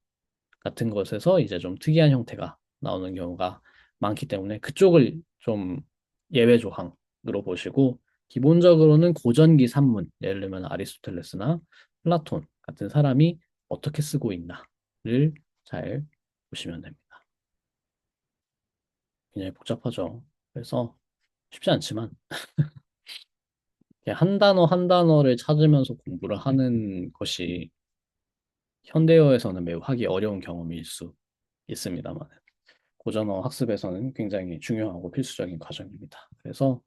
같은 것에서 이제 좀 특이한 형태가 나오는 경우가 많기 때문에 그쪽을 좀 예외 조항으로 보시고 기본적으로는 고전기 산문, 예를 들면 아리스토텔레스나 플라톤 같은 사람이 어떻게 쓰고 있나를 잘 보시면 됩니다. 굉장히 복잡하죠. 그래서 쉽지 않지만 그냥 한 단어 한 단어를 찾으면서 공부를 하는 것이 현대어에서는 매우 하기 어려운 경험일 수 있습니다만 고전어 학습에서는 굉장히 중요하고 필수적인 과정입니다. 그래서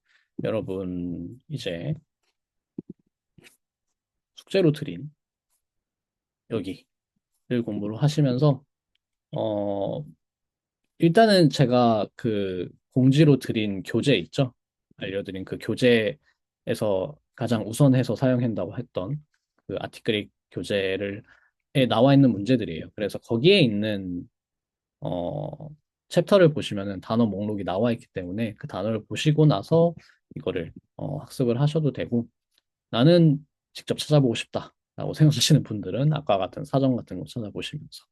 여러분 이제 숙제로 드린 여기를 공부를 하시면서 어 일단은 제가 그 공지로 드린 교재 있죠? 알려드린 그 교재에서 가장 우선해서 사용한다고 했던 그 아티크릭 교재를 에 나와 있는 문제들이에요. 그래서 거기에 있는 어, 챕터를 보시면은 단어 목록이 나와 있기 때문에 그 단어를 보시고 나서 이거를 학습을 하셔도 되고 나는 직접 찾아보고 싶다라고 생각하시는 분들은 아까 같은 사전 같은 거 찾아보시면서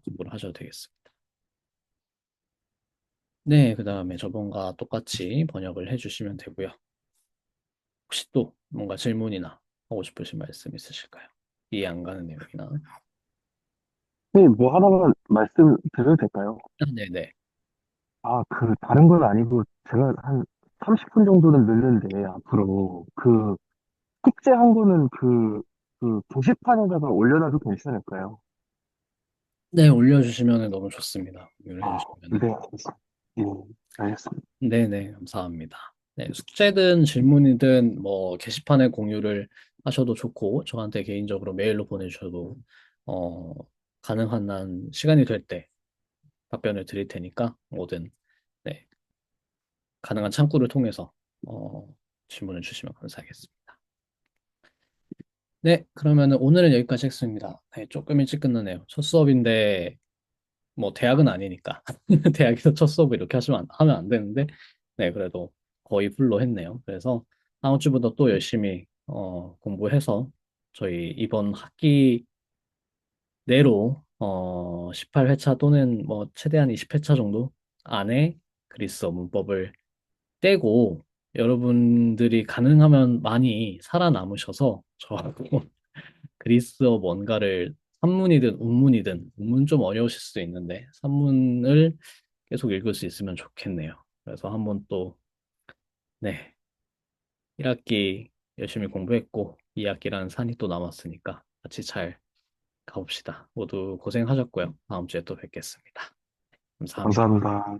공부를 하셔도 되겠습니다. 네, 그 다음에 저번과 똑같이 번역을 해주시면 되고요. 혹시 또 뭔가 질문이나 하고 싶으신 말씀 있으실까요? 이해 안 가는 내용이나. 네, 뭐 하나만 말씀 드려도 될까요? 네네. 아, 다른 건 아니고, 제가 한 30분 정도는 늦는데, 앞으로, 숙제한 거는 게시판에다가 올려놔도 괜찮을까요? 네, 올려주시면 너무 좋습니다. 공유를 아, 네, 해주시면. 알겠습니다. 예, 알겠습니다. 네네, 감사합니다. 네, 숙제든 질문이든 뭐 게시판에 공유를 하셔도 좋고 저한테 개인적으로 메일로 보내주셔도 어, 가능한 한 시간이 될 때 답변을 드릴 테니까 뭐든 네, 가능한 창구를 통해서 어, 질문을 주시면 감사하겠습니다. 네, 그러면은 오늘은 여기까지 했습니다. 네, 조금 일찍 끝나네요. 첫 수업인데 뭐 대학은 아니니까 대학에서 첫 수업 이렇게 하면 안 되는데 네 그래도 거의 풀로 했네요. 그래서 다음 주부터 또 열심히 공부해서 저희 이번 학기 내로 18회차 또는 뭐 최대한 20회차 정도 안에 그리스어 문법을 떼고 여러분들이 가능하면 많이 살아남으셔서 저하고 그리스어 뭔가를 산문이든 운문이든 운문 좀 어려우실 수도 있는데 산문을 계속 읽을 수 있으면 좋겠네요. 그래서 한번 또 네, 1학기 열심히 공부했고 2학기라는 산이 또 남았으니까 같이 잘 가봅시다. 모두 고생하셨고요. 다음 주에 또 뵙겠습니다. 감사합니다. 감사합니다.